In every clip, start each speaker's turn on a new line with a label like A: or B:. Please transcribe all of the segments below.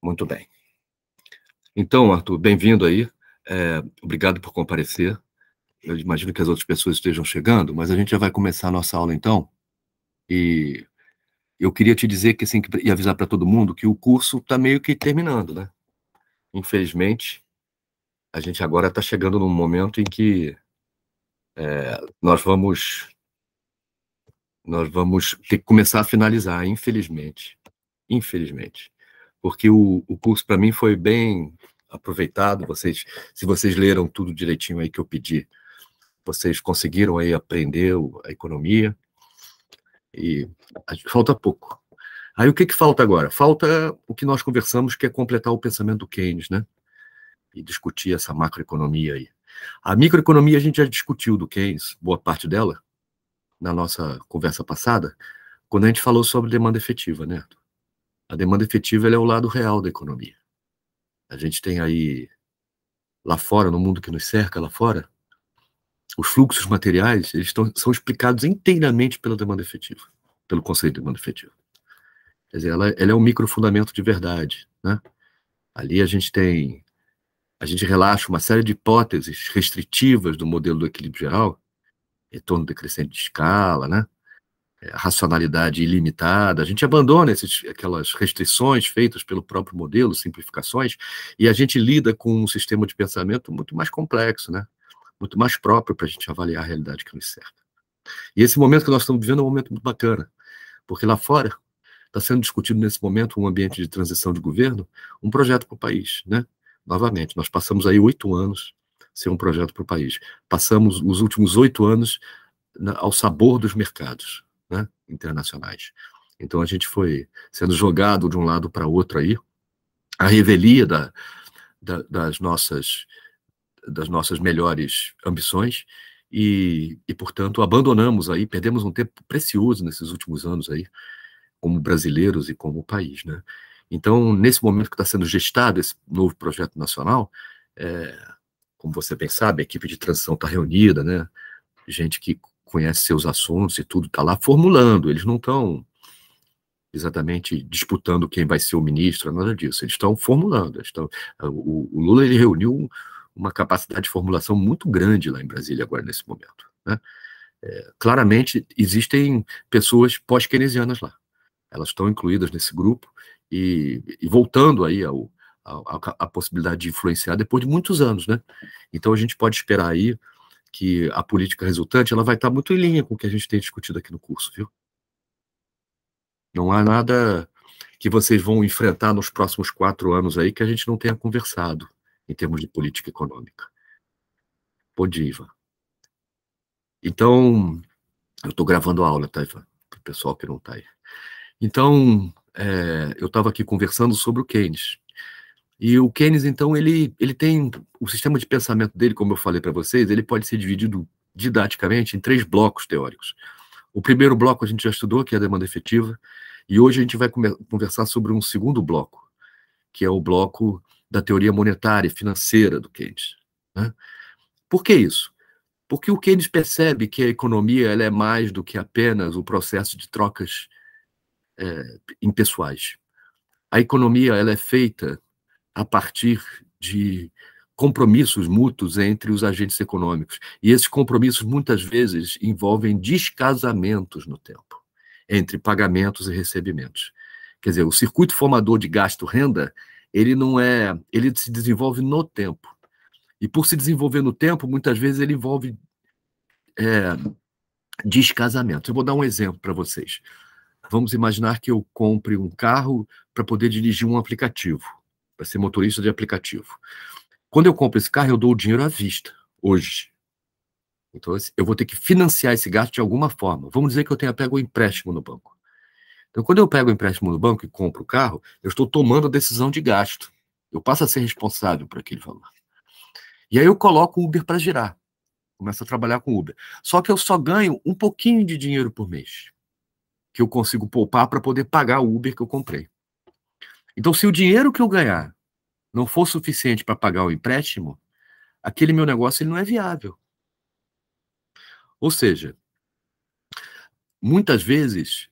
A: Muito bem. Então, Arthur, bem-vindo aí. Obrigado por comparecer. Eu imagino que as outras pessoas estejam chegando, mas a gente já vai começar a nossa aula então. E eu queria te dizer que, assim, e avisar para todo mundo que o curso está meio que terminando, né? Infelizmente, a gente agora está chegando num momento em que nós vamos ter que começar a finalizar, infelizmente. Infelizmente. Porque o curso, para mim, foi bem aproveitado. Se vocês leram tudo direitinho aí que eu pedi, vocês conseguiram aí aprender a economia e falta pouco. Aí o que falta agora? Falta o que nós conversamos, que é completar o pensamento do Keynes, né? E discutir essa macroeconomia aí. A microeconomia a gente já discutiu do Keynes, boa parte dela, na nossa conversa passada, quando a gente falou sobre demanda efetiva, né? A demanda efetiva ela é o lado real da economia. A gente tem aí, lá fora, no mundo que nos cerca lá fora, os fluxos materiais são explicados inteiramente pela demanda efetiva, pelo conceito de demanda efetiva. Quer dizer, ela é um microfundamento de verdade, né? Ali a gente relaxa uma série de hipóteses restritivas do modelo do equilíbrio geral, retorno decrescente de escala, né? Racionalidade ilimitada, a gente abandona aquelas restrições feitas pelo próprio modelo, simplificações, e a gente lida com um sistema de pensamento muito mais complexo, né? Muito mais próprio para a gente avaliar a realidade que nos cerca. E esse momento que nós estamos vivendo é um momento muito bacana, porque lá fora está sendo discutido nesse momento, um ambiente de transição de governo, um projeto para o país, né? Novamente, nós passamos aí 8 anos sem um projeto para o país. Passamos os últimos 8 anos ao sabor dos mercados, né, internacionais. Então a gente foi sendo jogado de um lado para outro aí, a revelia das nossas melhores ambições portanto, abandonamos aí, perdemos um tempo precioso nesses últimos anos aí, como brasileiros e como país, né? Então, nesse momento que está sendo gestado esse novo projeto nacional, como você bem sabe, a equipe de transição está reunida, né? Gente que conhece seus assuntos e tudo, está lá formulando, eles não estão exatamente disputando quem vai ser o ministro, nada disso, eles estão formulando. O Lula ele reuniu uma capacidade de formulação muito grande lá em Brasília agora nesse momento, né? Claramente existem pessoas pós-keynesianas lá, elas estão incluídas nesse grupo e voltando aí a possibilidade de influenciar depois de muitos anos, né? Então a gente pode esperar aí que a política resultante ela vai estar muito em linha com o que a gente tem discutido aqui no curso, viu? Não há nada que vocês vão enfrentar nos próximos 4 anos aí que a gente não tenha conversado em termos de política econômica. Pode ir, Ivan. Então, eu estou gravando a aula, tá, Ivan? Para o pessoal que não está aí. Então, eu estava aqui conversando sobre o Keynes. E o Keynes, então, ele tem o sistema de pensamento dele, como eu falei para vocês, ele pode ser dividido didaticamente em 3 blocos teóricos. O primeiro bloco a gente já estudou, que é a demanda efetiva, e hoje a gente vai conversar sobre um segundo bloco, que é o bloco da teoria monetária e financeira do Keynes, né? Por que isso? Porque o Keynes percebe que a economia ela é mais do que apenas o processo de trocas impessoais. A economia ela é feita a partir de compromissos mútuos entre os agentes econômicos. E esses compromissos, muitas vezes, envolvem descasamentos no tempo, entre pagamentos e recebimentos. Quer dizer, o circuito formador de gasto-renda, ele se desenvolve no tempo. E por se desenvolver no tempo, muitas vezes ele envolve descasamento. Eu vou dar um exemplo para vocês. Vamos imaginar que eu compre um carro para poder dirigir um aplicativo, para ser motorista de aplicativo. Quando eu compro esse carro, eu dou o dinheiro à vista, hoje. Então, eu vou ter que financiar esse gasto de alguma forma. Vamos dizer que eu tenha pego um empréstimo no banco. Então, quando eu pego o empréstimo no banco e compro o carro, eu estou tomando a decisão de gasto. Eu passo a ser responsável por aquele valor. E aí eu coloco o Uber para girar. Começo a trabalhar com Uber. Só que eu só ganho um pouquinho de dinheiro por mês, que eu consigo poupar para poder pagar o Uber que eu comprei. Então, se o dinheiro que eu ganhar não for suficiente para pagar o empréstimo, aquele meu negócio ele não é viável. Ou seja, muitas vezes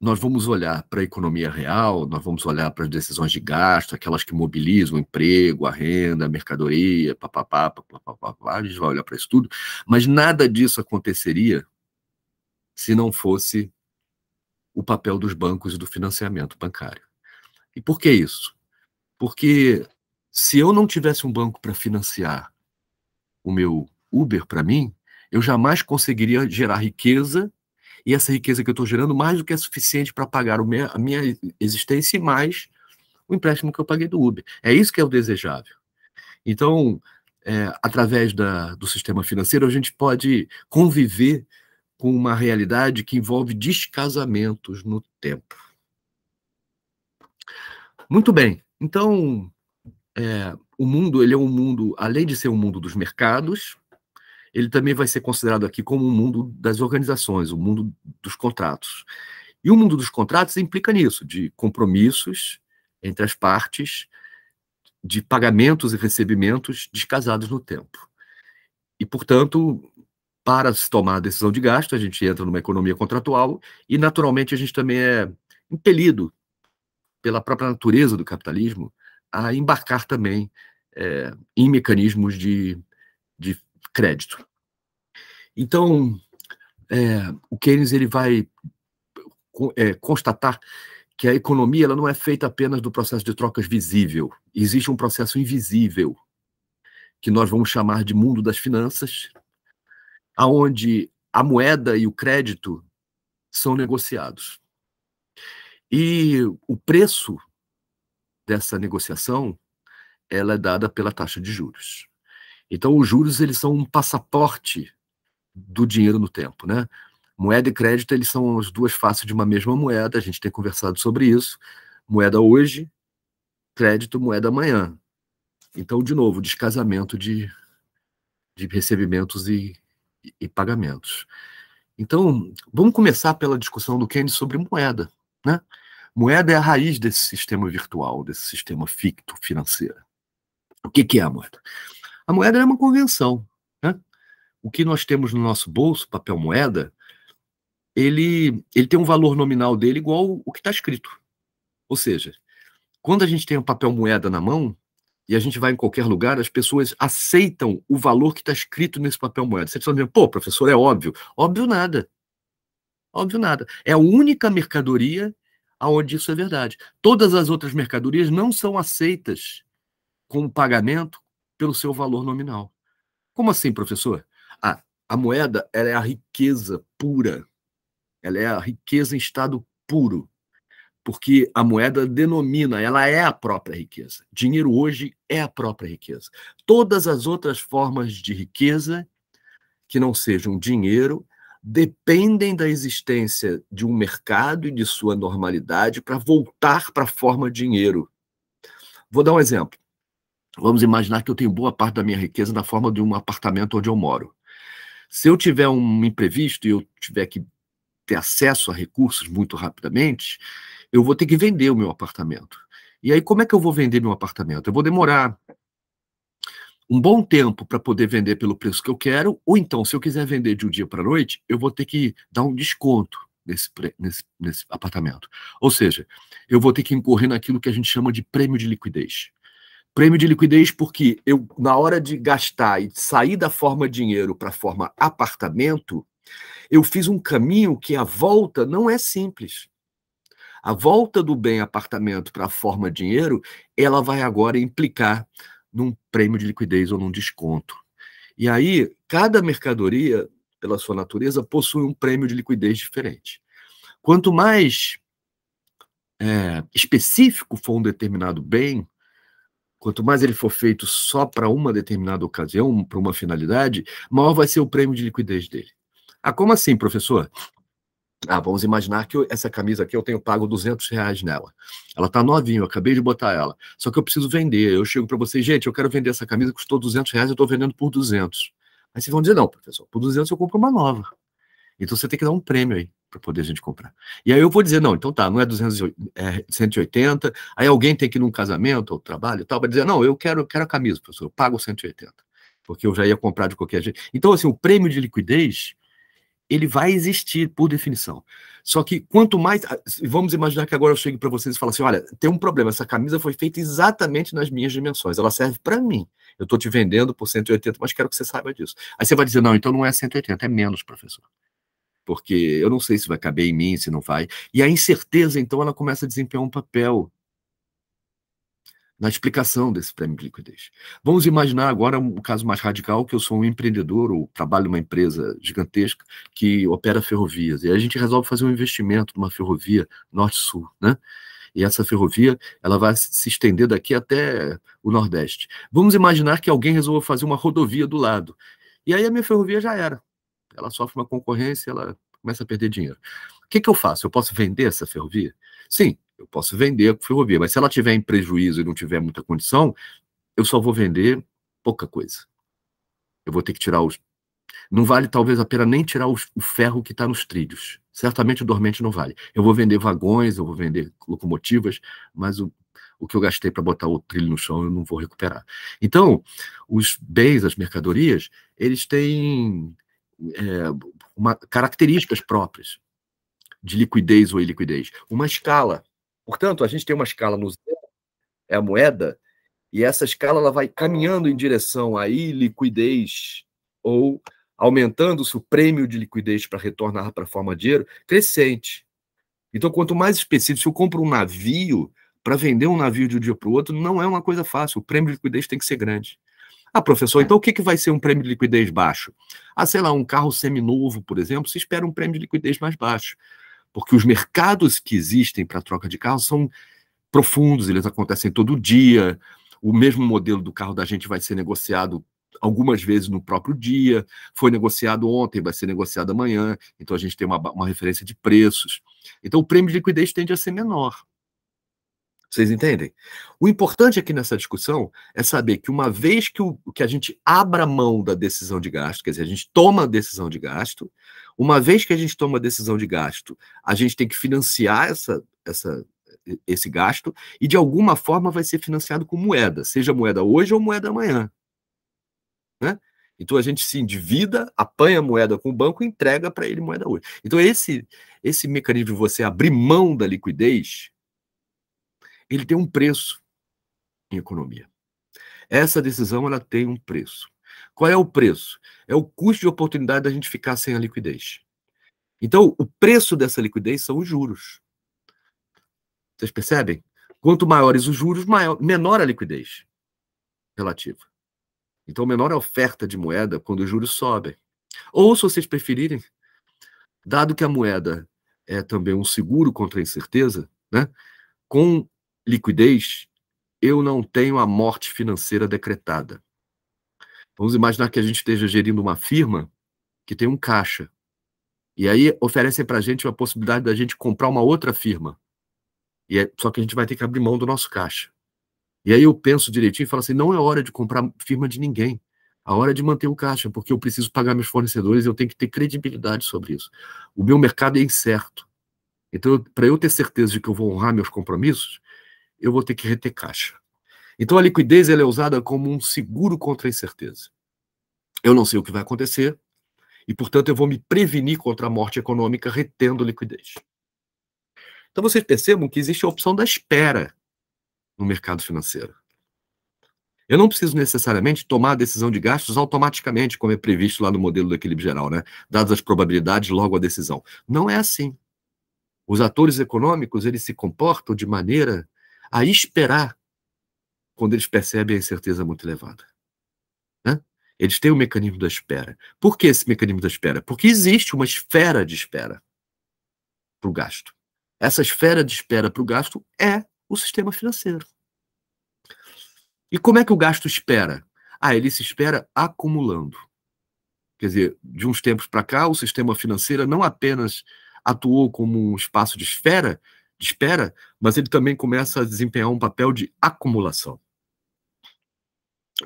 A: nós vamos olhar para a economia real, nós vamos olhar para as decisões de gasto, aquelas que mobilizam o emprego, a renda, a mercadoria, papapá, papapá, a gente vai olhar para isso tudo, mas nada disso aconteceria se não fosse o papel dos bancos e do financiamento bancário. E por que isso? Porque se eu não tivesse um banco para financiar o meu Uber para mim, eu jamais conseguiria gerar riqueza, e essa riqueza que eu estou gerando mais do que é suficiente para pagar a minha existência e mais o empréstimo que eu paguei do Uber. É isso que é o desejável. Então, através do sistema financeiro, a gente pode conviver com uma realidade que envolve descasamentos no tempo. Muito bem. Então, o mundo, ele é um mundo, além de ser um mundo dos mercados, ele também vai ser considerado aqui como um mundo das organizações, o mundo dos contratos. E o mundo dos contratos implica nisso, de compromissos entre as partes, de pagamentos e recebimentos descasados no tempo. E, portanto, para se tomar a decisão de gasto, a gente entra numa economia contratual e, naturalmente, a gente também é impelido pela própria natureza do capitalismo a embarcar também em mecanismos de crédito. Então, o Keynes ele vai constatar que a economia ela não é feita apenas do processo de trocas visível. Existe um processo invisível, que nós vamos chamar de mundo das finanças, onde a moeda e o crédito são negociados. E o preço dessa negociação ela é dada pela taxa de juros. Então, os juros eles são um passaporte do dinheiro no tempo, né? Moeda e crédito, eles são as duas faces de uma mesma moeda, a gente tem conversado sobre isso. Moeda hoje, crédito, moeda amanhã. Então, de novo, descasamento de recebimentos e pagamentos. Então, vamos começar pela discussão do Keynes sobre moeda, né? Moeda é a raiz desse sistema virtual, desse sistema ficto financeiro. O que é a moeda? A moeda é uma convenção, né? O que nós temos no nosso bolso, papel moeda, ele tem um valor nominal dele igual o que está escrito. Ou seja, quando a gente tem um papel moeda na mão, e a gente vai em qualquer lugar, as pessoas aceitam o valor que está escrito nesse papel moeda. Você está dizendo, pô, professor, é óbvio. Óbvio nada. Óbvio nada. É a única mercadoria onde isso é verdade. Todas as outras mercadorias não são aceitas como pagamento pelo seu valor nominal. Como assim, professor? A moeda ela é a riqueza pura. Ela é a riqueza em estado puro. Porque a moeda denomina, ela é a própria riqueza. Dinheiro hoje é a própria riqueza. Todas as outras formas de riqueza, que não sejam dinheiro, dependem da existência de um mercado e de sua normalidade para voltar para a forma dinheiro. Vou dar um exemplo. Vamos imaginar que eu tenho boa parte da minha riqueza na forma de um apartamento onde eu moro. Se eu tiver um imprevisto e eu tiver que ter acesso a recursos muito rapidamente, eu vou ter que vender o meu apartamento. E aí, como é que eu vou vender meu apartamento? Eu vou demorar um bom tempo para poder vender pelo preço que eu quero, ou então, se eu quiser vender de um dia para a noite, eu vou ter que dar um desconto nesse apartamento. Ou seja, eu vou ter que incorrer naquilo que a gente chama de prêmio de liquidez. Prêmio de liquidez porque eu, na hora de gastar e sair da forma dinheiro para a forma apartamento, eu fiz um caminho que a volta não é simples. A volta do bem apartamento para a forma dinheiro, ela vai agora implicar num prêmio de liquidez ou num desconto. E aí, cada mercadoria, pela sua natureza, possui um prêmio de liquidez diferente. Quanto mais específico for um determinado bem, quanto mais ele for feito só para uma determinada ocasião, para uma finalidade, maior vai ser o prêmio de liquidez dele. Como assim, professor? Vamos imaginar que essa camisa aqui eu tenho pago R$200 nela. Ela está novinha, eu acabei de botar ela. Só que eu preciso vender. Eu chego para vocês, gente, eu quero vender essa camisa, custou R$200, eu estou vendendo por 200. Aí vocês vão dizer, não, professor, por 200 eu compro uma nova. Então você tem que dar um prêmio aí para poder a gente comprar. E aí eu vou dizer, não, então tá, não é 200, é 180. Aí alguém tem que ir num casamento ou trabalho e tal, vai dizer, não, eu quero a camisa, professor, eu pago 180. Porque eu já ia comprar de qualquer jeito. Então, assim, o prêmio de liquidez, ele vai existir por definição. Só que quanto mais... Vamos imaginar que agora eu chego para vocês e falo assim, olha, tem um problema, essa camisa foi feita exatamente nas minhas dimensões, ela serve para mim. Eu estou te vendendo por 180, mas quero que você saiba disso. Aí você vai dizer, não, então não é 180, é menos, professor. Porque eu não sei se vai caber em mim, se não vai. E a incerteza, então, ela começa a desempenhar um papel na explicação desse prêmio de liquidez. Vamos imaginar agora um caso mais radical, que eu sou um empreendedor, ou trabalho numa empresa gigantesca que opera ferrovias, e a gente resolve fazer um investimento numa ferrovia norte-sul, né? E essa ferrovia, ela vai se estender daqui até o Nordeste. Vamos imaginar que alguém resolva fazer uma rodovia do lado. E aí a minha ferrovia já era. Ela sofre uma concorrência, ela começa a perder dinheiro. O que eu faço? Eu posso vender essa ferrovia? Sim, eu posso vender a ferrovia, mas se ela tiver em prejuízo e não tiver muita condição, eu só vou vender pouca coisa. Eu vou ter que tirar os... Não vale talvez a pena nem tirar o ferro que está nos trilhos. Certamente o dormente não vale. Eu vou vender vagões, eu vou vender locomotivas, mas o que eu gastei para botar o trilho no chão eu não vou recuperar. Então, os bens, as mercadorias, eles têm características próprias de liquidez ou iliquidez. Uma escala. Portanto, a gente tem uma escala no zero, é a moeda, e essa escala ela vai caminhando em direção à iliquidez ou aumentando-se o prêmio de liquidez para retornar para a forma de dinheiro, crescente. Então, quanto mais específico, se eu compro um navio, para vender um navio de um dia para o outro, não é uma coisa fácil. O prêmio de liquidez tem que ser grande. Ah, professor, então o que vai ser um prêmio de liquidez baixo? Ah, sei lá, um carro seminovo, por exemplo, se espera um prêmio de liquidez mais baixo. Porque os mercados que existem para troca de carros são profundos, eles acontecem todo dia. O mesmo modelo do carro da gente vai ser negociado algumas vezes no próprio dia, foi negociado ontem, vai ser negociado amanhã, então a gente tem uma referência de preços. Então o prêmio de liquidez tende a ser menor. Vocês entendem? O importante aqui nessa discussão é saber que uma vez que a gente abra mão da decisão de gasto, quer dizer, a gente toma a decisão de gasto, uma vez que a gente toma a decisão de gasto, a gente tem que financiar esse gasto e de alguma forma vai ser financiado com moeda, seja moeda hoje ou moeda amanhã. Né? Então a gente se endivida, apanha a moeda com o banco e entrega para ele moeda hoje. Então esse mecanismo de você abrir mão da liquidez, ele tem um preço em economia. Essa decisão ela tem um preço. Qual é o preço? É o custo de oportunidade da gente ficar sem a liquidez. Então, o preço dessa liquidez são os juros. Vocês percebem? Quanto maiores os juros, menor a liquidez relativa. Então, menor a oferta de moeda quando os juros sobem. Ou, se vocês preferirem, dado que a moeda é também um seguro contra a incerteza, né? Com liquidez, eu não tenho a morte financeira decretada. Vamos imaginar que a gente esteja gerindo uma firma que tem um caixa. E aí oferecem para a gente a possibilidade da gente comprar uma outra firma. Só que a gente vai ter que abrir mão do nosso caixa. E aí eu penso direitinho e falo assim, não é hora de comprar firma de ninguém. A hora é de manter o caixa, porque eu preciso pagar meus fornecedores e eu tenho que ter credibilidade sobre isso. O meu mercado é incerto. Então, para eu ter certeza de que eu vou honrar meus compromissos, eu vou ter que reter caixa. Então, a liquidez ela é usada como um seguro contra a incerteza. Eu não sei o que vai acontecer e, portanto, eu vou me prevenir contra a morte econômica retendo liquidez. Então, vocês percebam que existe a opção da espera no mercado financeiro. Eu não preciso necessariamente tomar a decisão de gastos automaticamente, como é previsto lá no modelo do equilíbrio geral, né? Dadas as probabilidades, logo a decisão. Não é assim. Os atores econômicos, eles se comportam de maneira a esperar quando eles percebem a incerteza muito elevada. Né? Eles têm o mecanismo da espera. Por que esse mecanismo da espera? Porque existe uma esfera de espera para o gasto. Essa esfera de espera para o gasto é o sistema financeiro. E como é que o gasto espera? Ah, ele se espera acumulando. Quer dizer, de uns tempos para cá, o sistema financeiro não apenas atuou como um espaço de espera, mas ele também começa a desempenhar um papel de acumulação.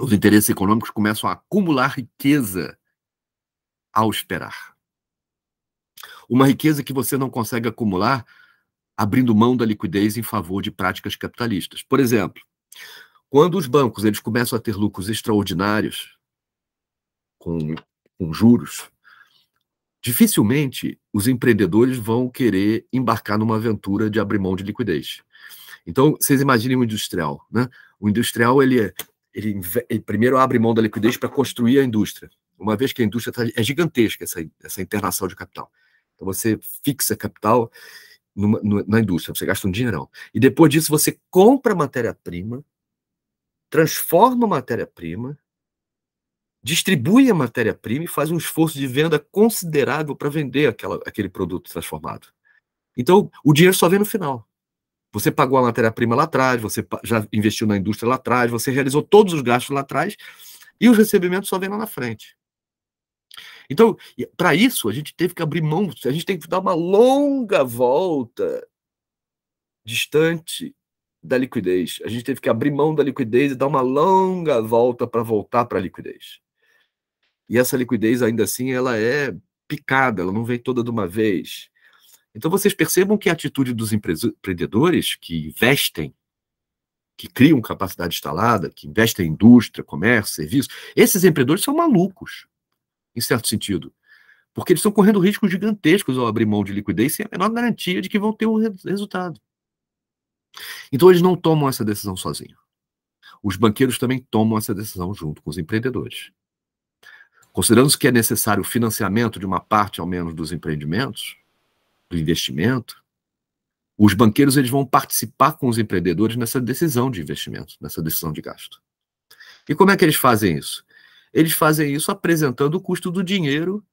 A: Os interesses econômicos começam a acumular riqueza ao esperar. Uma riqueza que você não consegue acumular abrindo mão da liquidez em favor de práticas capitalistas. Por exemplo, quando os bancos eles começam a ter lucros extraordinários com juros, dificilmente os empreendedores vão querer embarcar numa aventura de abrir mão de liquidez. Então, vocês imaginem o industrial, né? O industrial, ele primeiro abre mão da liquidez para construir a indústria, uma vez que a indústria é gigantesca, essa internação de capital. Então, você fixa capital na indústria, você gasta um dinheirão. E depois disso, você compra matéria-prima, transforma a matéria-prima, distribui a matéria-prima e faz um esforço de venda considerável para vender aquele produto transformado. Então, o dinheiro só vem no final. Você pagou a matéria-prima lá atrás, você já investiu na indústria lá atrás, você realizou todos os gastos lá atrás e os recebimentos só vêm lá na frente. Então, para isso, a gente teve que abrir mão, a gente tem que dar uma longa volta distante da liquidez. A gente teve que abrir mão da liquidez e dar uma longa volta para voltar para a liquidez. E essa liquidez, ainda assim, ela é picada, ela não vem toda de uma vez. Então, vocês percebam que a atitude dos empreendedores que investem, que criam capacidade instalada, que investem em indústria, comércio, serviço, esses empreendedores são malucos, em certo sentido, porque eles estão correndo riscos gigantescos ao abrir mão de liquidez sem a menor garantia de que vão ter um resultado. Então, eles não tomam essa decisão sozinhos. Os banqueiros também tomam essa decisão junto com os empreendedores. Considerando que é necessário o financiamento de uma parte, ao menos, dos empreendimentos, do investimento, os banqueiros eles vão participar com os empreendedores nessa decisão de investimento, nessa decisão de gasto. E como é que eles fazem isso? Eles fazem isso apresentando o custo do dinheiro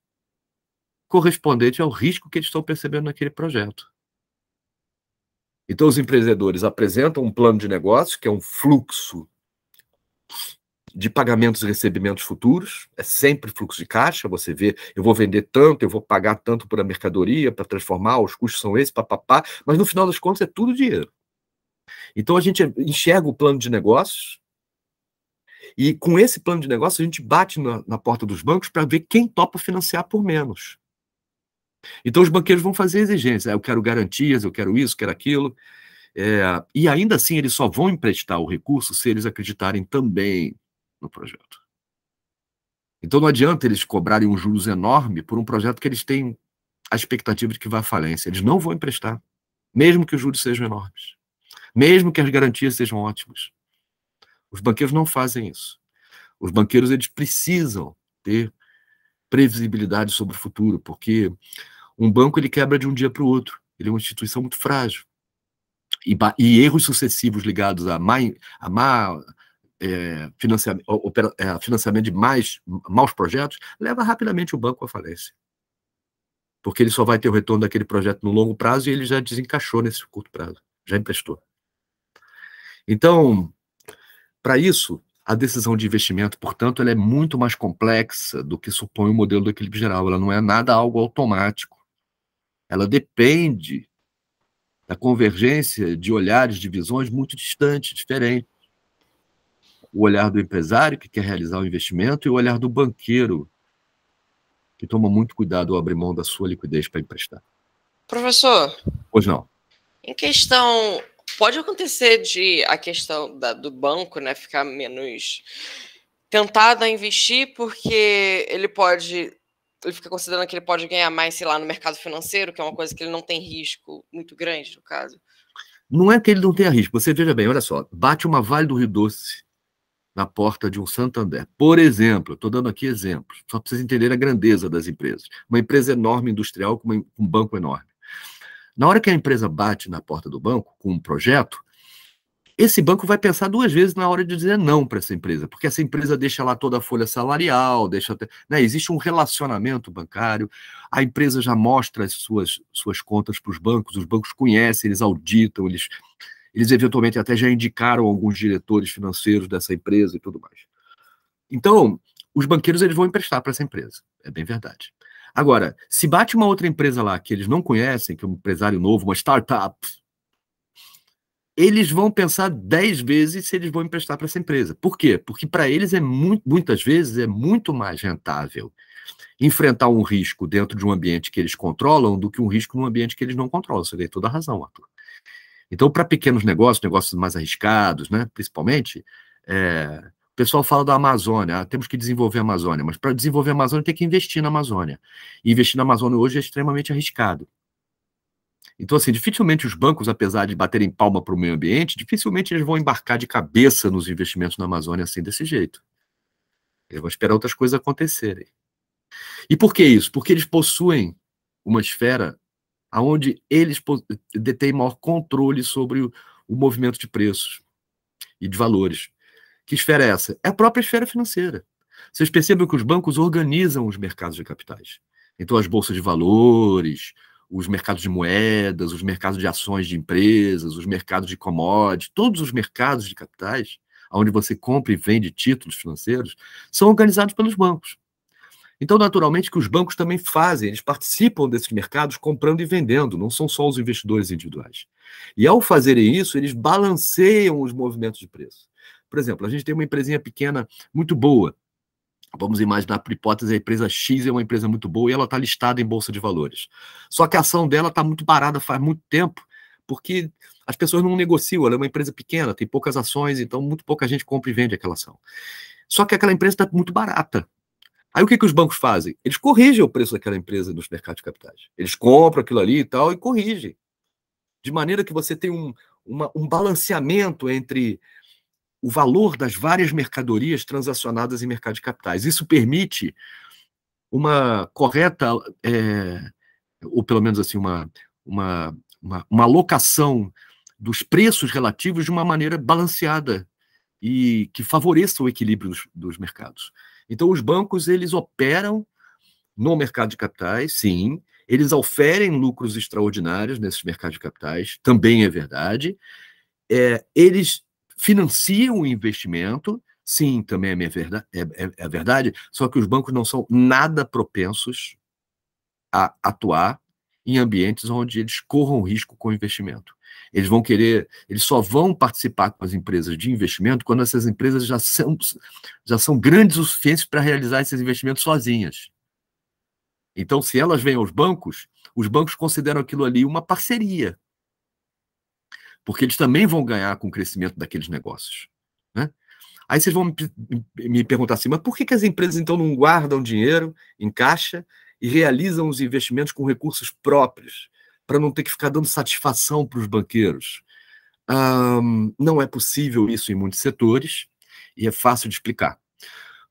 A: correspondente ao risco que eles estão percebendo naquele projeto. Então, os empreendedores apresentam um plano de negócio, que é um fluxo de pagamentos e recebimentos futuros, é sempre fluxo de caixa, você vê, eu vou vender tanto, eu vou pagar tanto por a mercadoria para transformar, os custos são esses, papapá, mas no final das contas é tudo dinheiro. Então a gente enxerga o plano de negócios e com esse plano de negócio a gente bate na porta dos bancos para ver quem topa financiar por menos. Então os banqueiros vão fazer exigências, eu quero garantias, eu quero isso, quero aquilo, e ainda assim eles só vão emprestar o recurso se eles acreditarem também no projeto. Então não adianta eles cobrarem um juros enorme por um projeto que eles têm a expectativa de que vá à falência. Eles não vão emprestar, mesmo que os juros sejam enormes, mesmo que as garantias sejam ótimas. Os banqueiros não fazem isso. Os banqueiros eles precisam ter previsibilidade sobre o futuro, porque um banco ele quebra de um dia para o outro. Ele é uma instituição muito frágil. E erros sucessivos ligados a financiamento de maus projetos leva rapidamente o banco à falência. Porque ele só vai ter o retorno daquele projeto no longo prazo e ele já desencaixou nesse curto prazo, já emprestou. Então, para isso, a decisão de investimento, portanto, ela é muito mais complexa do que supõe o modelo do equilíbrio geral. Ela não é nada algo automático. Ela depende da convergência de olhares, de visões muito distantes, diferentes. O olhar do empresário, que quer realizar o investimento, e o olhar do banqueiro, que toma muito cuidado ao abrir mão da sua liquidez para emprestar.
B: Professor,
A: pois não.
B: Em questão, pode acontecer a questão do banco, né, ficar menos tentado a investir porque ele fica considerando que ele pode ganhar mais, sei lá, no mercado financeiro, que é uma coisa que ele não tem risco muito grande, no caso.
A: Não é que ele não tenha risco. Você veja bem, olha só, bate uma Vale do Rio Doce na porta de um Santander. Por exemplo, estou dando aqui exemplos, só para vocês entenderem a grandeza das empresas. Uma empresa enorme industrial com um banco enorme. Na hora que a empresa bate na porta do banco com um projeto, esse banco vai pensar duas vezes na hora de dizer não para essa empresa, porque essa empresa deixa lá toda a folha salarial, né, existe um relacionamento bancário, a empresa já mostra as suas contas para os bancos conhecem, eles auditam, eles eventualmente até já indicaram alguns diretores financeiros dessa empresa e tudo mais. Então, os banqueiros eles vão emprestar para essa empresa, é bem verdade. Agora, se bate uma outra empresa lá que eles não conhecem, que é um empresário novo, uma startup, eles vão pensar 10 vezes se eles vão emprestar para essa empresa. Por quê? Porque para eles muitas vezes é muito mais rentável enfrentar um risco dentro de um ambiente que eles controlam do que um risco num ambiente que eles não controlam. Você tem toda a razão, Arthur. Então, para pequenos negócios mais arriscados, né, principalmente, o pessoal fala da Amazônia, temos que desenvolver a Amazônia, mas para desenvolver a Amazônia tem que investir na Amazônia. E investir na Amazônia hoje é extremamente arriscado. Então, assim, dificilmente os bancos, apesar de baterem palma para o meio ambiente, dificilmente eles vão embarcar de cabeça nos investimentos na Amazônia assim, desse jeito. Eles vão esperar outras coisas acontecerem. E por que isso? Porque eles possuem uma esfera onde eles detêm maior controle sobre o movimento de preços e de valores. Que esfera é essa? É a própria esfera financeira. Vocês percebem que os bancos organizam os mercados de capitais. Então, as bolsas de valores, os mercados de moedas, os mercados de ações de empresas, os mercados de commodities, todos os mercados de capitais, onde você compra e vende títulos financeiros, são organizados pelos bancos. Então, naturalmente, que os bancos também fazem, eles participam desses mercados comprando e vendendo, não são só os investidores individuais. E ao fazerem isso, eles balanceiam os movimentos de preço. Por exemplo, a gente tem uma empresinha pequena muito boa. Vamos imaginar, por hipótese, a empresa X é uma empresa muito boa e ela está listada em bolsa de valores. Só que a ação dela está muito barata faz muito tempo, porque as pessoas não negociam, ela é uma empresa pequena, tem poucas ações, então muito pouca gente compra e vende aquela ação. Só que aquela empresa está muito barata. Aí o que os bancos fazem? Eles corrigem o preço daquela empresa nos mercados de capitais. Eles compram aquilo ali e tal e corrigem. De maneira que você tem um balanceamento entre o valor das várias mercadorias transacionadas em mercado de capitais. Isso permite uma correta, ou pelo menos assim, uma alocação dos preços relativos de uma maneira balanceada e que favoreça o equilíbrio dos mercados. Então, os bancos, eles operam no mercado de capitais, sim, eles oferem lucros extraordinários nesses mercados de capitais, também é verdade, eles financiam o investimento, sim, também é verdade, só que os bancos não são nada propensos a atuar em ambientes onde eles corram risco com o investimento. Eles só vão participar com as empresas de investimento quando essas empresas já são grandes o suficiente para realizar esses investimentos sozinhas. Então, se elas vêm aos bancos, os bancos consideram aquilo ali uma parceria, porque eles também vão ganhar com o crescimento daqueles negócios, né? Aí vocês vão me perguntar assim, mas por que as empresas então não guardam dinheiro em caixa e realizam os investimentos com recursos próprios, para não ter que ficar dando satisfação para os banqueiros? Não é possível isso em muitos setores, e é fácil de explicar.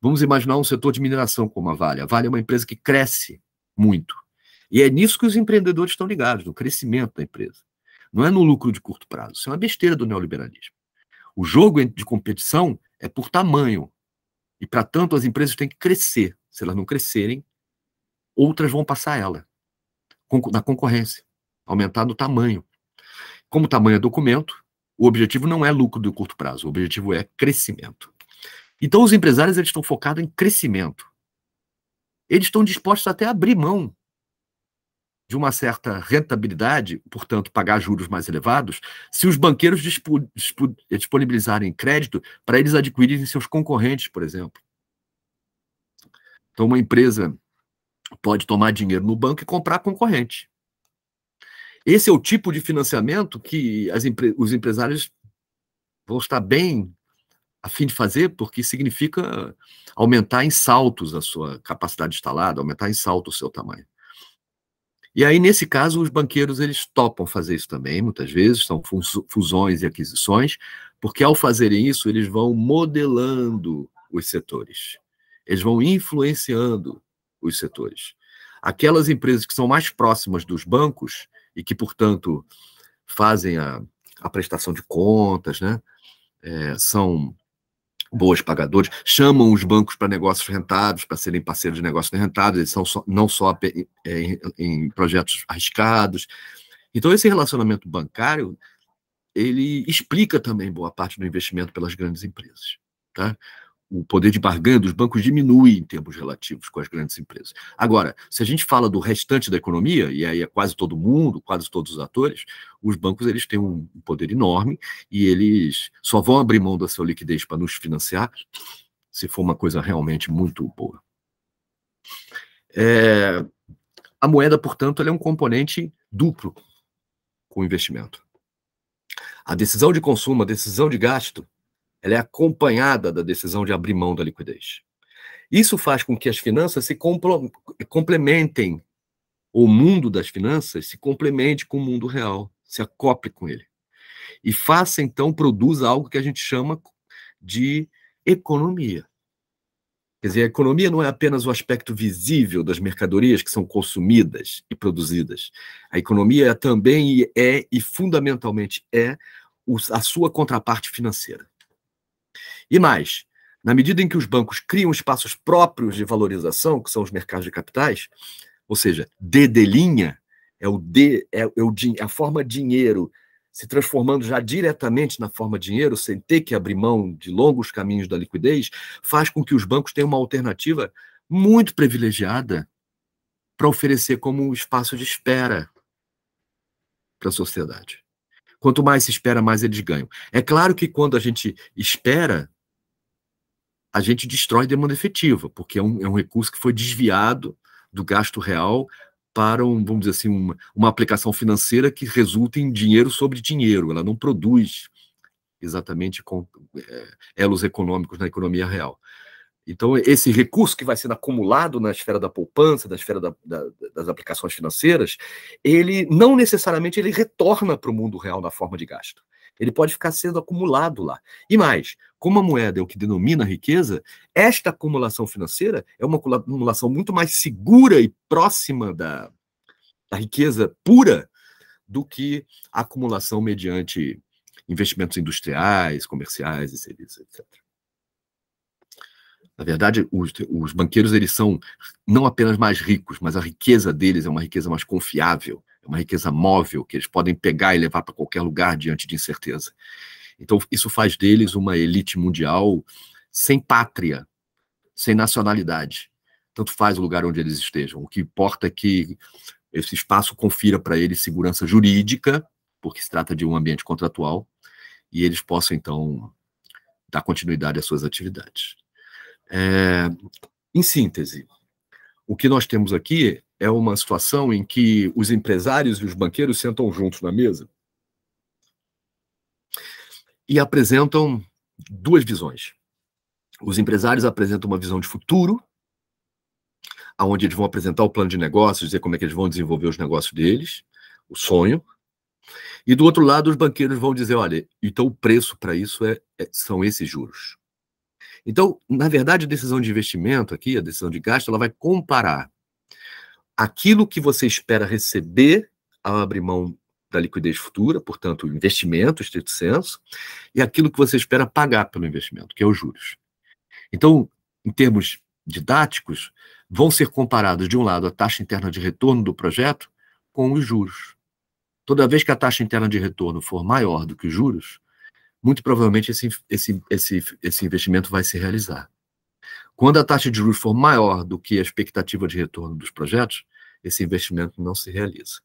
A: Vamos imaginar um setor de mineração como a Vale. A Vale é uma empresa que cresce muito. E é nisso que os empreendedores estão ligados, no crescimento da empresa. Não é no lucro de curto prazo. Isso é uma besteira do neoliberalismo. O jogo de competição é por tamanho. E, para tanto, as empresas têm que crescer. Se elas não crescerem, outras vão passar ela na concorrência, aumentar no tamanho. Como o tamanho é documento, o objetivo não é lucro de curto prazo, o objetivo é crescimento. Então, os empresários eles estão focados em crescimento. Eles estão dispostos até a abrir mão de uma certa rentabilidade, portanto, pagar juros mais elevados, se os banqueiros disponibilizarem crédito para eles adquirirem seus concorrentes, por exemplo. Então, uma empresa pode tomar dinheiro no banco e comprar concorrente. Esse é o tipo de financiamento que os empresários vão estar bem a fim de fazer, porque significa aumentar em saltos a sua capacidade instalada, aumentar em salto o seu tamanho. E aí, nesse caso, os banqueiros eles topam fazer isso também, muitas vezes, são fusões e aquisições, porque ao fazerem isso, eles vão modelando os setores, eles vão influenciando os setores. Aquelas empresas que são mais próximas dos bancos e que, portanto, fazem a prestação de contas, né? São boas pagadoras, chamam os bancos para negócios rentáveis, para serem parceiros de negócios rentáveis, eles são não só em projetos arriscados. Então, esse relacionamento bancário, ele explica também boa parte do investimento pelas grandes empresas, tá? O poder de barganha dos bancos diminui em termos relativos com as grandes empresas. Agora, se a gente fala do restante da economia, e aí é quase todo mundo, quase todos os atores, os bancos eles têm um poder enorme e eles só vão abrir mão da sua liquidez para nos financiar se for uma coisa realmente muito boa. A moeda, portanto, ela é um componente duplo com o investimento. A decisão de consumo, a decisão de gasto, ela é acompanhada da decisão de abrir mão da liquidez. Isso faz com que as finanças se complementem, o mundo das finanças se complemente com o mundo real, se acople com ele. E faça, então, produza algo que a gente chama de economia. Quer dizer, a economia não é apenas o aspecto visível das mercadorias que são consumidas e produzidas. A economia também é, e fundamentalmente é, a sua contraparte financeira. E mais, na medida em que os bancos criam espaços próprios de valorização, que são os mercados de capitais, ou seja, de linha, a forma dinheiro se transformando já diretamente na forma dinheiro, sem ter que abrir mão de longos caminhos da liquidez, faz com que os bancos tenham uma alternativa muito privilegiada para oferecer como espaço de espera para a sociedade. Quanto mais se espera, mais eles ganham. É claro que quando a gente espera, a gente destrói demanda efetiva, porque é um recurso que foi desviado do gasto real para, vamos dizer assim, uma aplicação financeira que resulta em dinheiro sobre dinheiro. Ela não produz exatamente com elos econômicos na economia real. Então, esse recurso que vai sendo acumulado na esfera da poupança, na esfera das aplicações financeiras, ele não necessariamente ele retorna para o mundo real na forma de gasto. Ele pode ficar sendo acumulado lá. E mais, como a moeda é o que denomina a riqueza, esta acumulação financeira é uma acumulação muito mais segura e próxima da riqueza pura do que a acumulação mediante investimentos industriais, comerciais e serviços, etc. Na verdade, os banqueiros, eles são não apenas mais ricos, mas a riqueza deles é uma riqueza mais confiável, é uma riqueza móvel, que eles podem pegar e levar para qualquer lugar diante de incerteza. Então, isso faz deles uma elite mundial sem pátria, sem nacionalidade. Tanto faz o lugar onde eles estejam. O que importa é que esse espaço confira para eles segurança jurídica, porque se trata de um ambiente contratual, e eles possam, então, dar continuidade às suas atividades. Em síntese, o que nós temos aqui é uma situação em que os empresários e os banqueiros sentam juntos na mesa e apresentam duas visões. Os empresários apresentam uma visão de futuro, onde eles vão apresentar o plano de negócios, dizer como é que eles vão desenvolver os negócios deles, o sonho. E do outro lado, os banqueiros vão dizer, olha, então o preço para isso são esses juros. Então, na verdade, a decisão de investimento aqui, a decisão de gasto, ela vai comparar aquilo que você espera receber ao abrir mão da liquidez futura, portanto, o investimento, estrito senso, e aquilo que você espera pagar pelo investimento, que é os juros. Então, em termos didáticos, vão ser comparados, de um lado, a taxa interna de retorno do projeto com os juros. Toda vez que a taxa interna de retorno for maior do que os juros, muito provavelmente esse investimento vai se realizar. Quando a taxa de juros for maior do que a expectativa de retorno dos projetos, esse investimento não se realiza.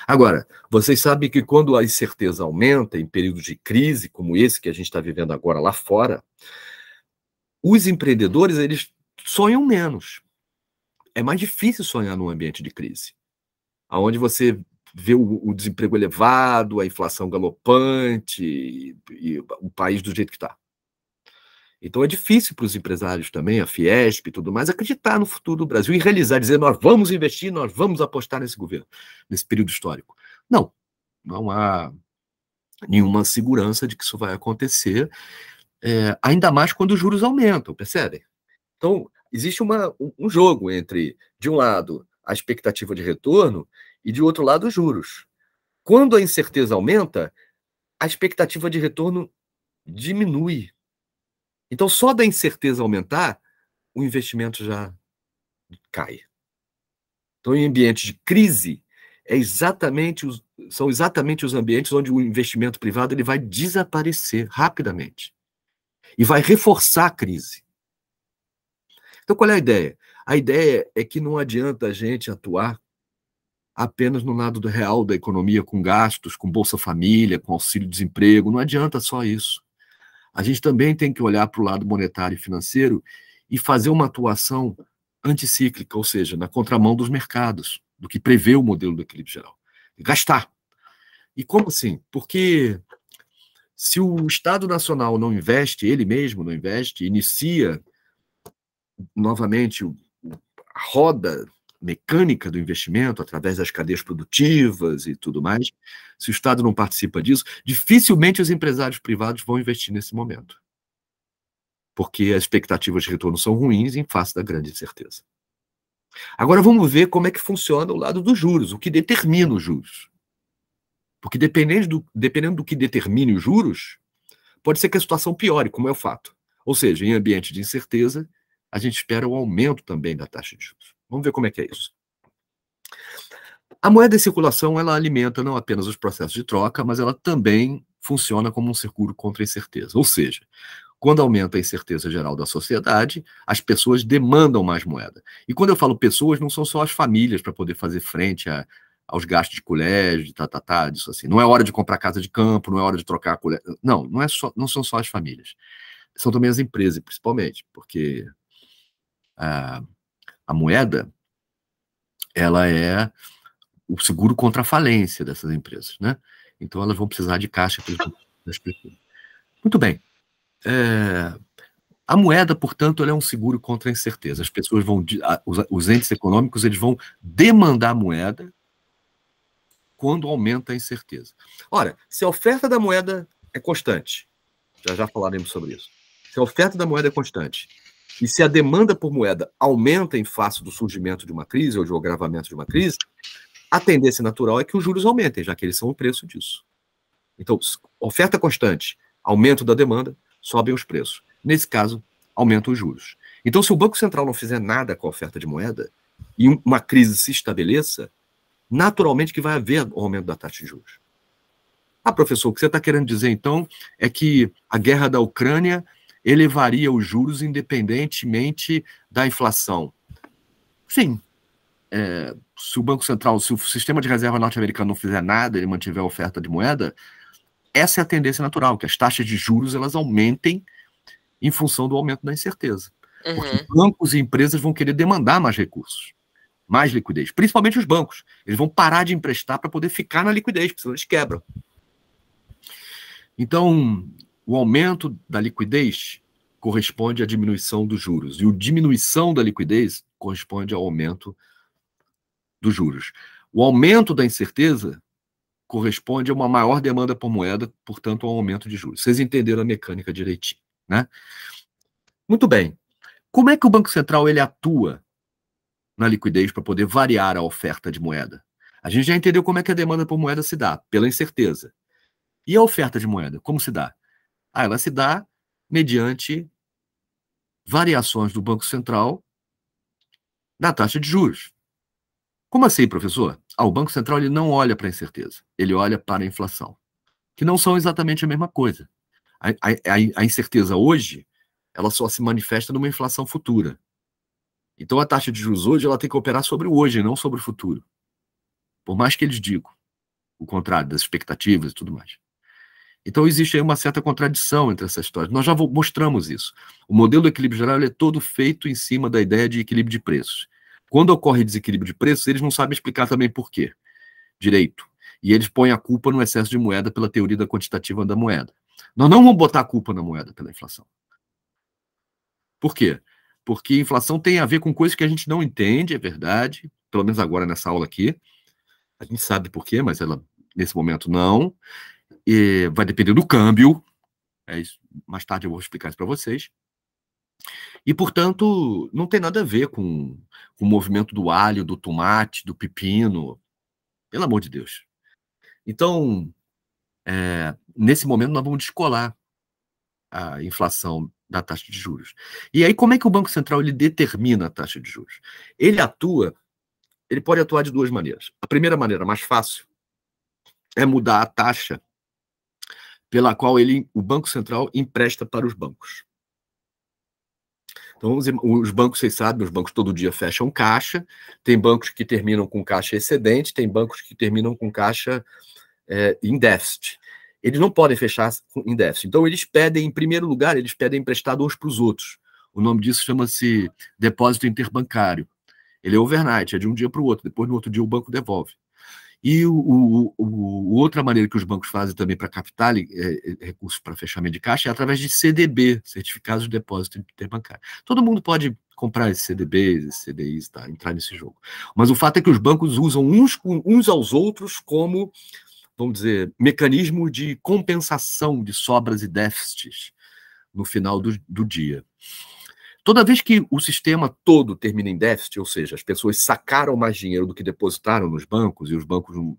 A: Agora, vocês sabem que quando a incerteza aumenta, em períodos de crise, como esse que a gente está vivendo agora lá fora, os empreendedores, eles sonham menos. É mais difícil sonhar num ambiente de crise, onde você vê o desemprego elevado, a inflação galopante e o país do jeito que está. Então é difícil para os empresários também, a Fiesp e tudo mais, acreditar no futuro do Brasil e realizar, dizer, nós vamos investir, nós vamos apostar nesse governo, nesse período histórico. Não há nenhuma segurança de que isso vai acontecer, ainda mais quando os juros aumentam, percebem? Então, existe um jogo entre, de um lado, a expectativa de retorno e, de outro lado, os juros. Quando a incerteza aumenta, a expectativa de retorno diminui. Então, só da incerteza aumentar, o investimento já cai. Então, em ambientes de crise, são exatamente os ambientes onde o investimento privado ele vai desaparecer rapidamente e vai reforçar a crise. Então, qual é a ideia? A ideia é que não adianta a gente atuar apenas no lado real da economia, com gastos, com Bolsa Família, com auxílio-desemprego. Não adianta só isso. A gente também tem que olhar para o lado monetário e financeiro e fazer uma atuação anticíclica, ou seja, na contramão dos mercados, do que prevê o modelo do equilíbrio geral. Gastar. E como assim? Porque Se o Estado Nacional não investe, ele mesmo não investe, inicia novamente a roda mecânica do investimento através das cadeias produtivas e tudo mais, se o Estado não participa disso, dificilmente os empresários privados vão investir nesse momento. Porque as expectativas de retorno são ruins em face da grande incerteza. Agora vamos ver como é que funciona o lado dos juros, o que determina os juros. Porque dependendo do que determine os juros, pode ser que a situação piore, como é o fato. Ou seja, em ambiente de incerteza, a gente espera o aumento também da taxa de juros. Vamos ver como é que é isso. A moeda em circulação, ela alimenta não apenas os processos de troca, mas ela também funciona como um seguro contra a incerteza. Ou seja, quando aumenta a incerteza geral da sociedade, as pessoas demandam mais moeda. E quando eu falo pessoas, não são só as famílias para poder fazer frente aos gastos de colégio, disso assim. Não é hora de comprar casa de campo, não é hora de trocar colégio. Não são só as famílias. São também as empresas, principalmente, porque a moeda, ela é o seguro contra a falência dessas empresas, né? Então elas vão precisar de caixa das pessoas. Muito bem. A moeda, portanto, ela é um seguro contra a incerteza. As pessoas os entes econômicos, eles vão demandar moeda quando aumenta a incerteza. Ora, se a oferta da moeda é constante, já falaremos sobre isso. Se a oferta da moeda é constante e se a demanda por moeda aumenta em face do surgimento de uma crise ou de um agravamento de uma crise, a tendência natural é que os juros aumentem, já que eles são o preço disso. Então, oferta constante, aumento da demanda, sobem os preços. Nesse caso, aumentam os juros. Então, se o Banco Central não fizer nada com a oferta de moeda e uma crise se estabeleça, naturalmente que vai haver um aumento da taxa de juros. Professor, o que você está querendo dizer, então, é que a guerra da Ucrânia elevaria os juros independentemente da inflação. Sim. Se o Banco Central, se o sistema de reserva norte-americano não fizer nada, ele mantiver a oferta de moeda, essa é a tendência natural, que as taxas de juros elas aumentem em função do aumento da incerteza. Porque bancos e empresas vão querer demandar mais recursos, mais liquidez, principalmente os bancos. Eles vão parar de emprestar para poder ficar na liquidez, porque senão eles quebram. Então, o aumento da liquidez corresponde à diminuição dos juros, e a diminuição da liquidez corresponde ao aumento dos juros. O aumento da incerteza corresponde a uma maior demanda por moeda, portanto, ao aumento de juros. Vocês entenderam a mecânica direitinho, né? Muito bem. Como é que o Banco Central ele atua na liquidez para poder variar a oferta de moeda? A gente já entendeu como é que a demanda por moeda se dá, pela incerteza. E a oferta de moeda, como se dá? Ela se dá mediante variações do Banco Central na taxa de juros. Como assim, professor? O Banco Central ele não olha para a incerteza, ele olha para a inflação, que não são exatamente a mesma coisa. A incerteza hoje, ela só se manifesta numa inflação futura. Então, a taxa de juros hoje, ela tem que operar sobre o hoje, não sobre o futuro. Por mais que eles digam o contrário das expectativas e tudo mais. Então, existe aí uma certa contradição entre essas histórias. Nós já mostramos isso. O modelo do equilíbrio geral é todo feito em cima da ideia de equilíbrio de preços. Quando ocorre desequilíbrio de preços, eles não sabem explicar também por quê direito. E eles põem a culpa no excesso de moeda pela teoria da quantitativa da moeda. Nós não vamos botar a culpa na moeda pela inflação. Por quê? Porque a inflação tem a ver com coisas que a gente não entende, é verdade, pelo menos agora nessa aula aqui. A gente sabe por quê, mas ela, nesse momento, não. E vai depender do câmbio. Mais tarde eu vou explicar isso para vocês. E, portanto, não tem nada a ver com o movimento do alho, do tomate, do pepino. Pelo amor de Deus. Então, nesse momento, nós vamos descolar a inflação da taxa de juros. E aí, como é que o Banco Central ele determina a taxa de juros? Ele pode atuar de duas maneiras. A primeira maneira, mais fácil, é mudar a taxa pela qual o Banco Central empresta para os bancos. Então, os bancos, vocês sabem, os bancos todo dia fecham caixa, tem bancos que terminam com caixa excedente, tem bancos que terminam com caixa em déficit. Eles não podem fechar em déficit. Então, eles pedem, em primeiro lugar, eles pedem emprestado uns para os outros. O nome disso chama-se depósito interbancário. Ele é overnight, é de um dia para o outro, depois no outro dia o banco devolve. E outra maneira que os bancos fazem também para captar recursos para fechamento de caixa é através de CDB, Certificados de Depósito Interbancário. Todo mundo pode comprar esses CDBs, esses CDIs, tá, entrar nesse jogo. Mas o fato é que os bancos usam uns aos outros como, vamos dizer, mecanismo de compensação de sobras e déficits no final do dia. Toda vez que o sistema todo termina em déficit, ou seja, as pessoas sacaram mais dinheiro do que depositaram nos bancos, e os bancos não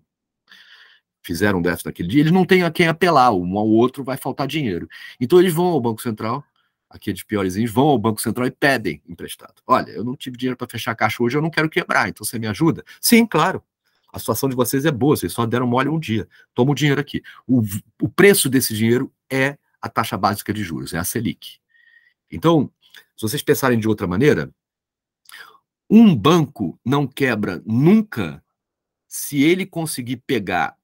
A: fizeram déficit naquele dia, eles não têm a quem apelar, um ao outro vai faltar dinheiro. Então eles vão ao Banco Central, aqueles piorzinhos, vão ao Banco Central e pedem emprestado. Olha, eu não tive dinheiro para fechar a caixa hoje, eu não quero quebrar, então você me ajuda? Sim, claro. A situação de vocês é boa, vocês só deram mole um dia. Toma o dinheiro aqui. O preço desse dinheiro é a taxa básica de juros, é a Selic. Então, se vocês pensarem de outra maneira, um banco não quebra nunca se ele conseguir pegar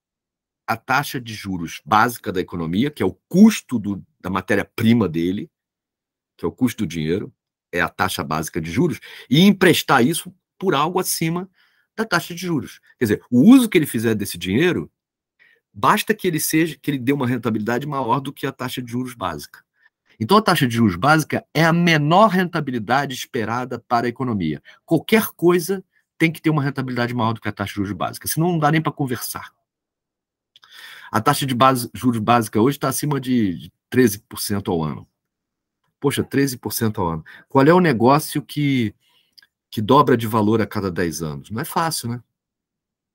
A: a taxa de juros básica da economia, que é o custo da matéria-prima dele, que é o custo do dinheiro, é a taxa básica de juros, e emprestar isso por algo acima da taxa de juros. Quer dizer, o uso que ele fizer desse dinheiro, basta que ele dê uma rentabilidade maior do que a taxa de juros básica. Então, a taxa de juros básica é a menor rentabilidade esperada para a economia. Qualquer coisa tem que ter uma rentabilidade maior do que a taxa de juros básica, senão não dá nem para conversar. A taxa de juros básica hoje está acima de 13% ao ano. Poxa, 13% ao ano. Qual é o negócio que dobra de valor a cada 10 anos? Não é fácil, né?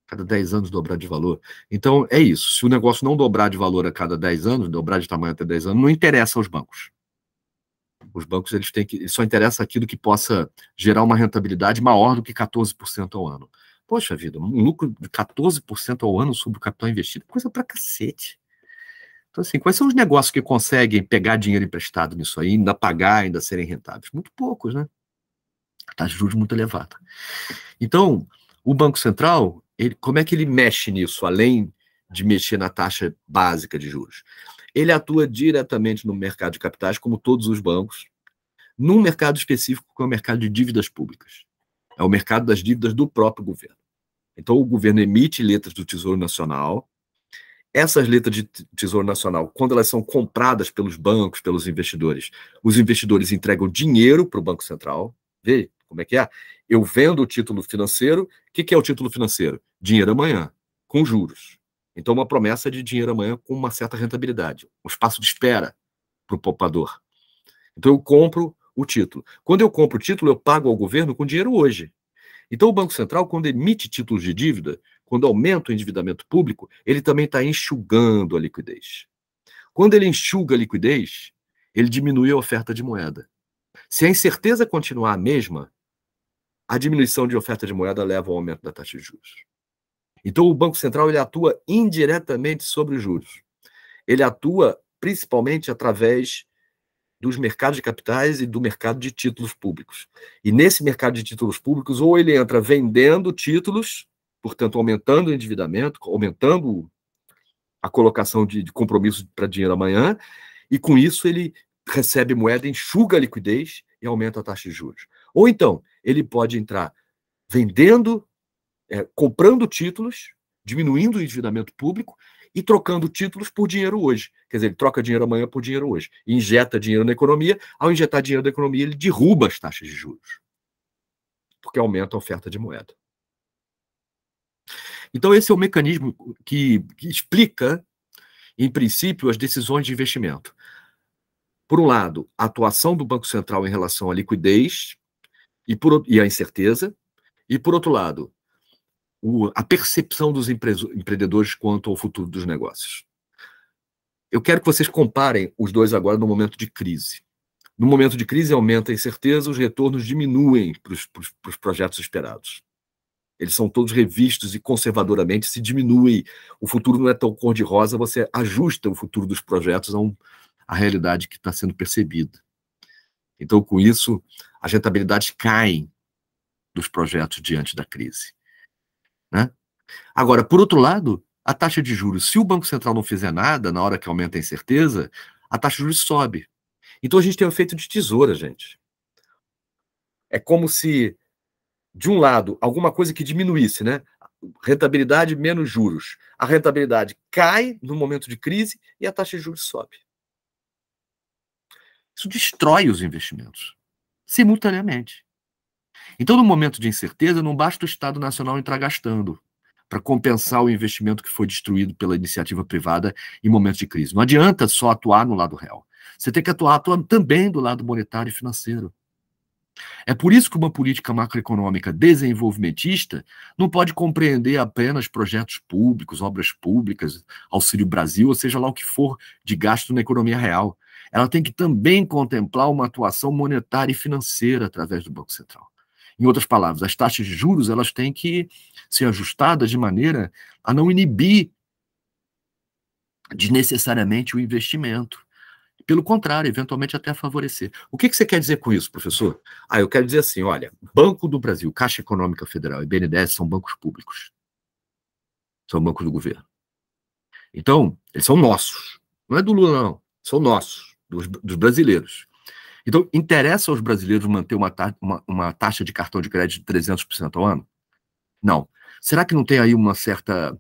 A: Cada 10 anos dobrar de valor. Então, é isso. Se o negócio não dobrar de valor a cada 10 anos, dobrar de tamanho até 10 anos, não interessa aos bancos. Os bancos só interessa aquilo que possa gerar uma rentabilidade maior do que 14% ao ano. Poxa vida, um lucro de 14% ao ano sobre o capital investido, coisa pra cacete. Então, assim, quais são os negócios que conseguem pegar dinheiro emprestado nisso aí, ainda pagar, ainda serem rentáveis? Muito poucos, né? A taxa de juros muito elevada. Então, o Banco Central, como é que ele mexe nisso, além de mexer na taxa básica de juros? Ele atua diretamente no mercado de capitais, como todos os bancos, num mercado específico, que é o mercado de dívidas públicas. É o mercado das dívidas do próprio governo. Então, o governo emite letras do Tesouro Nacional. Essas letras de Tesouro Nacional, quando elas são compradas pelos bancos, pelos investidores, os investidores entregam dinheiro para o Banco Central. Vê como é que é? Eu vendo o título financeiro. O que é o título financeiro? Dinheiro amanhã, com juros. Então, uma promessa de dinheiro amanhã com uma certa rentabilidade, um espaço de espera para o poupador. Então, eu compro o título. Quando eu compro o título, eu pago ao governo com dinheiro hoje. Então, o Banco Central, quando emite títulos de dívida, quando aumenta o endividamento público, ele também está enxugando a liquidez. Quando ele enxuga a liquidez, ele diminui a oferta de moeda. Se a incerteza continuar a mesma, a diminuição de oferta de moeda leva ao aumento da taxa de juros. Então, o Banco Central ele atua indiretamente sobre os juros. Ele atua principalmente através dos mercados de capitais e do mercado de títulos públicos. E nesse mercado de títulos públicos, ou ele entra vendendo títulos, portanto, aumentando o endividamento, aumentando a colocação de compromissos para dinheiro amanhã, e com isso ele recebe moeda, enxuga a liquidez e aumenta a taxa de juros. Ou então, ele pode entrar vendendo, comprando títulos, diminuindo o endividamento público e trocando títulos por dinheiro hoje. Quer dizer, ele troca dinheiro amanhã por dinheiro hoje. Injeta dinheiro na economia. Ao injetar dinheiro na economia, ele derruba as taxas de juros, porque aumenta a oferta de moeda. Então, esse é o mecanismo que explica, em princípio, as decisões de investimento. Por um lado, a atuação do Banco Central em relação à liquidez e à incerteza, e, por outro lado, a percepção dos empreendedores quanto ao futuro dos negócios. Eu quero que vocês comparem os dois agora no momento de crise. No momento de crise, aumenta a incerteza, os retornos diminuem para os projetos esperados. Eles são todos revistos e conservadoramente se diminui. O futuro não é tão cor-de-rosa, você ajusta o futuro dos projetos à realidade que está sendo percebida. Então, com isso, as rentabilidades caem dos projetos diante da crise. Né? Agora, por outro lado, a taxa de juros, se o Banco Central não fizer nada, na hora que aumenta a incerteza, a taxa de juros sobe. Então a gente tem um efeito de tesoura, gente. É como se, de um lado, alguma coisa que diminuísse, né? rentabilidade menos juros. A rentabilidade cai no momento de crise e a taxa de juros sobe. Isso destrói os investimentos, simultaneamente. Então, no momento de incerteza, não basta o Estado Nacional entrar gastando para compensar o investimento que foi destruído pela iniciativa privada em momentos de crise. Não adianta só atuar no lado real. Você tem que atuar também do lado monetário e financeiro. É por isso que uma política macroeconômica desenvolvimentista não pode compreender apenas projetos públicos, obras públicas, Auxílio Brasil, ou seja lá o que for de gasto na economia real. Ela tem que também contemplar uma atuação monetária e financeira através do Banco Central. Em outras palavras, as taxas de juros elas têm que ser ajustadas de maneira a não inibir desnecessariamente o investimento. Pelo contrário, eventualmente até favorecer. O que você quer dizer com isso, professor? Eu quero dizer assim, olha, Banco do Brasil, Caixa Econômica Federal e BNDES são bancos públicos. São bancos do governo. Então, eles são nossos. Não é do Lula, não. São nossos, dos brasileiros. Então, interessa aos brasileiros manter uma taxa de cartão de crédito de 300% ao ano? Não. Será que não tem aí uma certa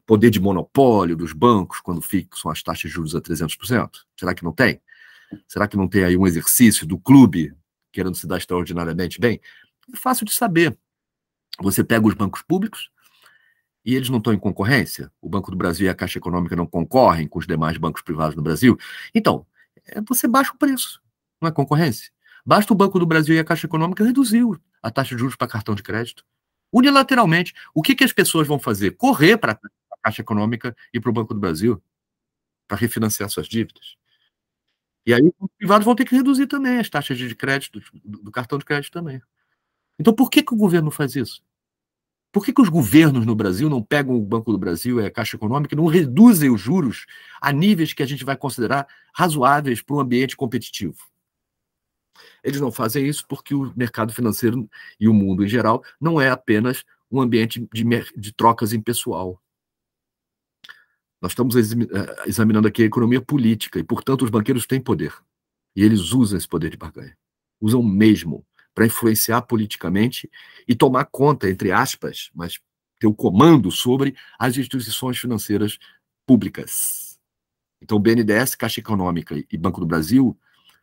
A: poder de monopólio dos bancos quando fixam as taxas de juros a 300%? Será que não tem? Será que não tem aí um exercício do clube querendo se dar extraordinariamente bem? É fácil de saber. Você pega os bancos públicos e eles não estão em concorrência? O Banco do Brasil e a Caixa Econômica não concorrem com os demais bancos privados no Brasil? Então, você baixa o preço, não é concorrência. Basta o Banco do Brasil e a Caixa Econômica reduzir a taxa de juros para cartão de crédito. Unilateralmente. O que as pessoas vão fazer? Correr para a Caixa Econômica e para o Banco do Brasil para refinanciar suas dívidas. E aí os privados vão ter que reduzir também as taxas de crédito, do cartão de crédito também. Então por que o governo faz isso? Por que os governos no Brasil não pegam o Banco do Brasil e a Caixa Econômica e não reduzem os juros a níveis que a gente vai considerar razoáveis para um ambiente competitivo? Eles não fazem isso porque o mercado financeiro e o mundo em geral não é apenas um ambiente de trocas impessoal. Nós estamos examinando aqui a economia política e, portanto, os banqueiros têm poder. E eles usam esse poder de barganha. Usam mesmo para influenciar politicamente e tomar conta, entre aspas, mas ter o comando sobre as instituições financeiras públicas. Então, BNDES, Caixa Econômica e Banco do Brasil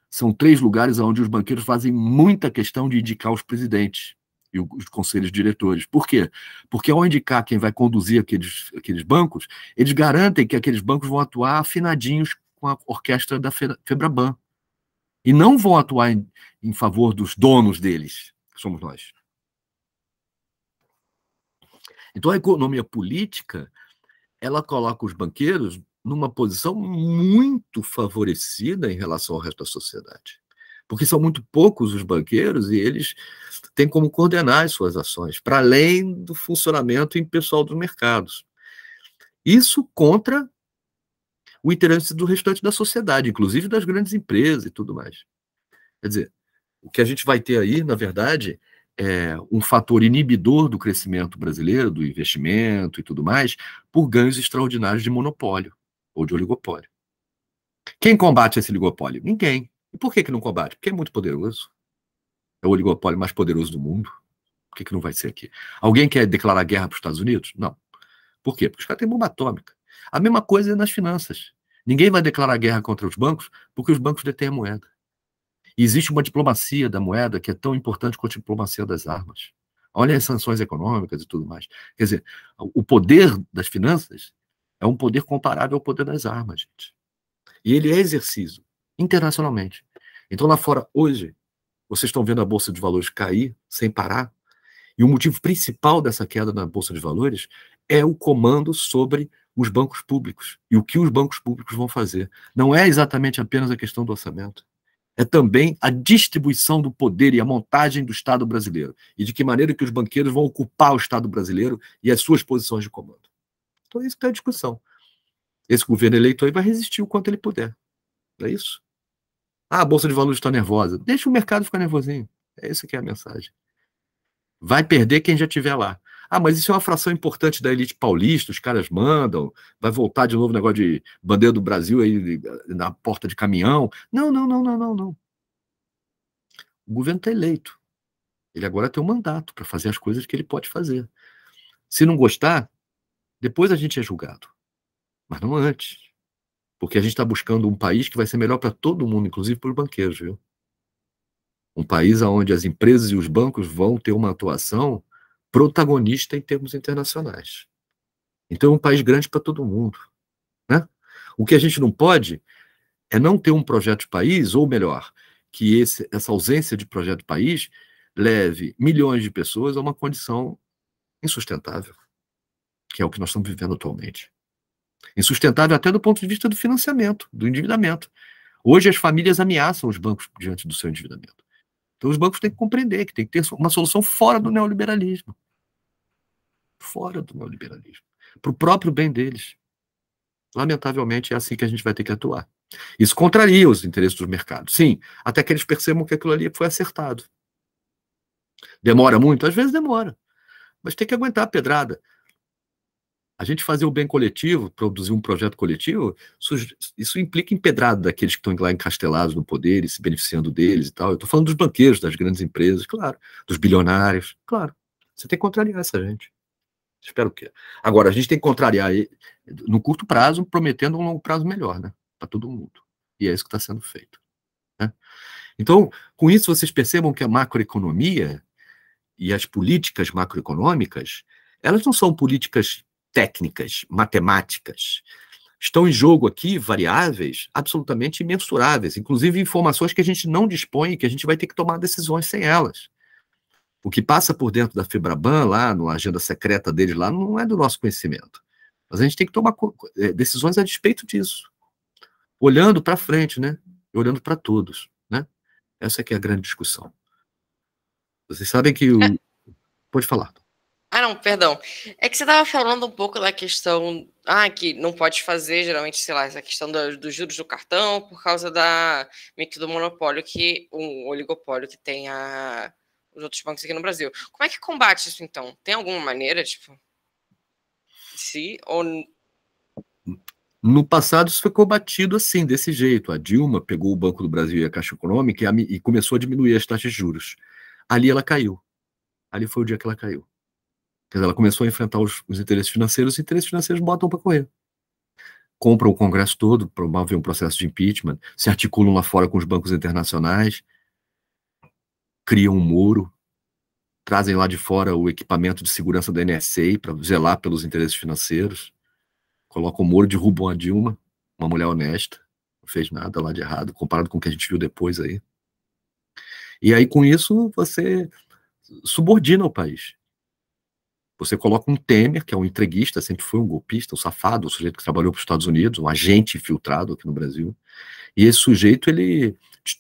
A: são 3 lugares onde os banqueiros fazem muita questão de indicar os presidentes e os conselhos diretores. Por quê? Porque ao indicar quem vai conduzir aqueles bancos, eles garantem que aqueles bancos vão atuar afinadinhos com a orquestra da Febraban. E não vão atuar em favor dos donos deles, que somos nós. Então a economia política, ela coloca os banqueiros numa posição muito favorecida em relação ao resto da sociedade. Porque são muito poucos os banqueiros e eles têm como coordenar as suas ações, para além do funcionamento impessoal dos mercados. Isso contra o interesse do restante da sociedade, inclusive das grandes empresas e tudo mais. Quer dizer, o que a gente vai ter aí, na verdade, é um fator inibidor do crescimento brasileiro, do investimento e tudo mais, por ganhos extraordinários de monopólio ou de oligopólio. Quem combate esse oligopólio? Ninguém. E por que não combate? Porque é muito poderoso. É o oligopólio mais poderoso do mundo. Por que não vai ser aqui? Alguém quer declarar guerra para os Estados Unidos? Não. Por quê? Porque os caras têm bomba atômica. A mesma coisa é nas finanças. Ninguém vai declarar guerra contra os bancos porque os bancos detêm a moeda. E existe uma diplomacia da moeda que é tão importante quanto a diplomacia das armas. Olha as sanções econômicas e tudo mais. Quer dizer, o poder das finanças é um poder comparável ao poder das armas, gente. E ele é exercido internacionalmente. Então, lá fora, hoje, vocês estão vendo a Bolsa de Valores cair sem parar. E o motivo principal dessa queda na Bolsa de Valores é o comando sobre os bancos públicos e o que os bancos públicos vão fazer. Não é exatamente apenas a questão do orçamento. É também a distribuição do poder e a montagem do Estado brasileiro. E de que maneira que os banqueiros vão ocupar o Estado brasileiro e as suas posições de comando. Então, isso que é a discussão. Esse governo eleito aí vai resistir o quanto ele puder. Não é isso? A Bolsa de Valores está nervosa. Deixa o mercado ficar nervosinho. É isso que é a mensagem. Vai perder quem já estiver lá. Mas isso é uma fração importante da elite paulista, os caras mandam, vai voltar de novo o negócio de bandeira do Brasil aí na porta de caminhão. Não. O governo está eleito. Ele agora tem um mandato para fazer as coisas que ele pode fazer. Se não gostar, depois a gente é julgado. Mas não antes. Porque a gente está buscando um país que vai ser melhor para todo mundo, inclusive para os banqueiros, viu? Um país onde as empresas e os bancos vão ter uma atuação protagonista em termos internacionais. Então é um país grande para todo mundo, né? O que a gente não pode é não ter um projeto de país, ou melhor, que essa ausência de projeto de país leve milhões de pessoas a uma condição insustentável, que é o que nós estamos vivendo atualmente. Insustentável até do ponto de vista do financiamento, do endividamento. Hoje as famílias ameaçam os bancos diante do seu endividamento. Então os bancos têm que compreender que tem que ter uma solução fora do neoliberalismo. Fora do neoliberalismo. Para o próprio bem deles. Lamentavelmente é assim que a gente vai ter que atuar. Isso contraria os interesses do mercado. Sim, até que eles percebam que aquilo ali foi acertado. Demora muito? Às vezes demora. Mas tem que aguentar a pedrada. A gente fazer o bem coletivo, produzir um projeto coletivo, isso implica em pedrada daqueles que estão lá encastelados no poder e se beneficiando deles e tal. Eu estou falando dos banqueiros, das grandes empresas, claro, dos bilionários, claro. Você tem que contrariar essa gente. Espero que. Agora, a gente tem que contrariar no curto prazo, prometendo um longo prazo melhor, né? Para todo mundo. E é isso que está sendo feito. Né? Então, com isso, vocês percebam que a macroeconomia e as políticas macroeconômicas, elas não são políticas técnicas, matemáticas. Estão em jogo aqui variáveis absolutamente imensuráveis, inclusive informações que a gente não dispõe e que a gente vai ter que tomar decisões sem elas. O que passa por dentro da Febraban, lá, na agenda secreta deles lá, não é do nosso conhecimento. Mas a gente tem que tomar decisões a respeito disso. Olhando para frente, né? Olhando para todos, né? Essa é que é a grande discussão. Vocês sabem que o... Pode falar.
B: Ah, não, perdão. É que você estava falando um pouco da questão, que não pode fazer, geralmente, sei lá, essa questão dos juros do cartão por causa meio que do monopólio, um oligopólio que tem os outros bancos aqui no Brasil. Como é que combate isso, então? Tem alguma maneira, tipo, ou...
A: No passado, isso foi combatido assim, desse jeito. A Dilma pegou o Banco do Brasil e a Caixa Econômica e começou a diminuir as taxas de juros. Ali ela caiu. Ali foi o dia que ela caiu. Quer dizer, ela começou a enfrentar os interesses financeiros, os interesses financeiros botam para correr. Compram o Congresso todo, promovem um processo de impeachment, se articulam lá fora com os bancos internacionais, criam um muro, trazem lá de fora o equipamento de segurança da NSA para zelar pelos interesses financeiros, colocam o muro, derrubam a Dilma, uma mulher honesta, não fez nada lá de errado, comparado com o que a gente viu depois aí. E aí, com isso, você subordina o país. Você coloca um Temer, que é um entreguista, sempre foi um golpista, um safado, um sujeito que trabalhou para os Estados Unidos, um agente infiltrado aqui no Brasil. E esse sujeito, ele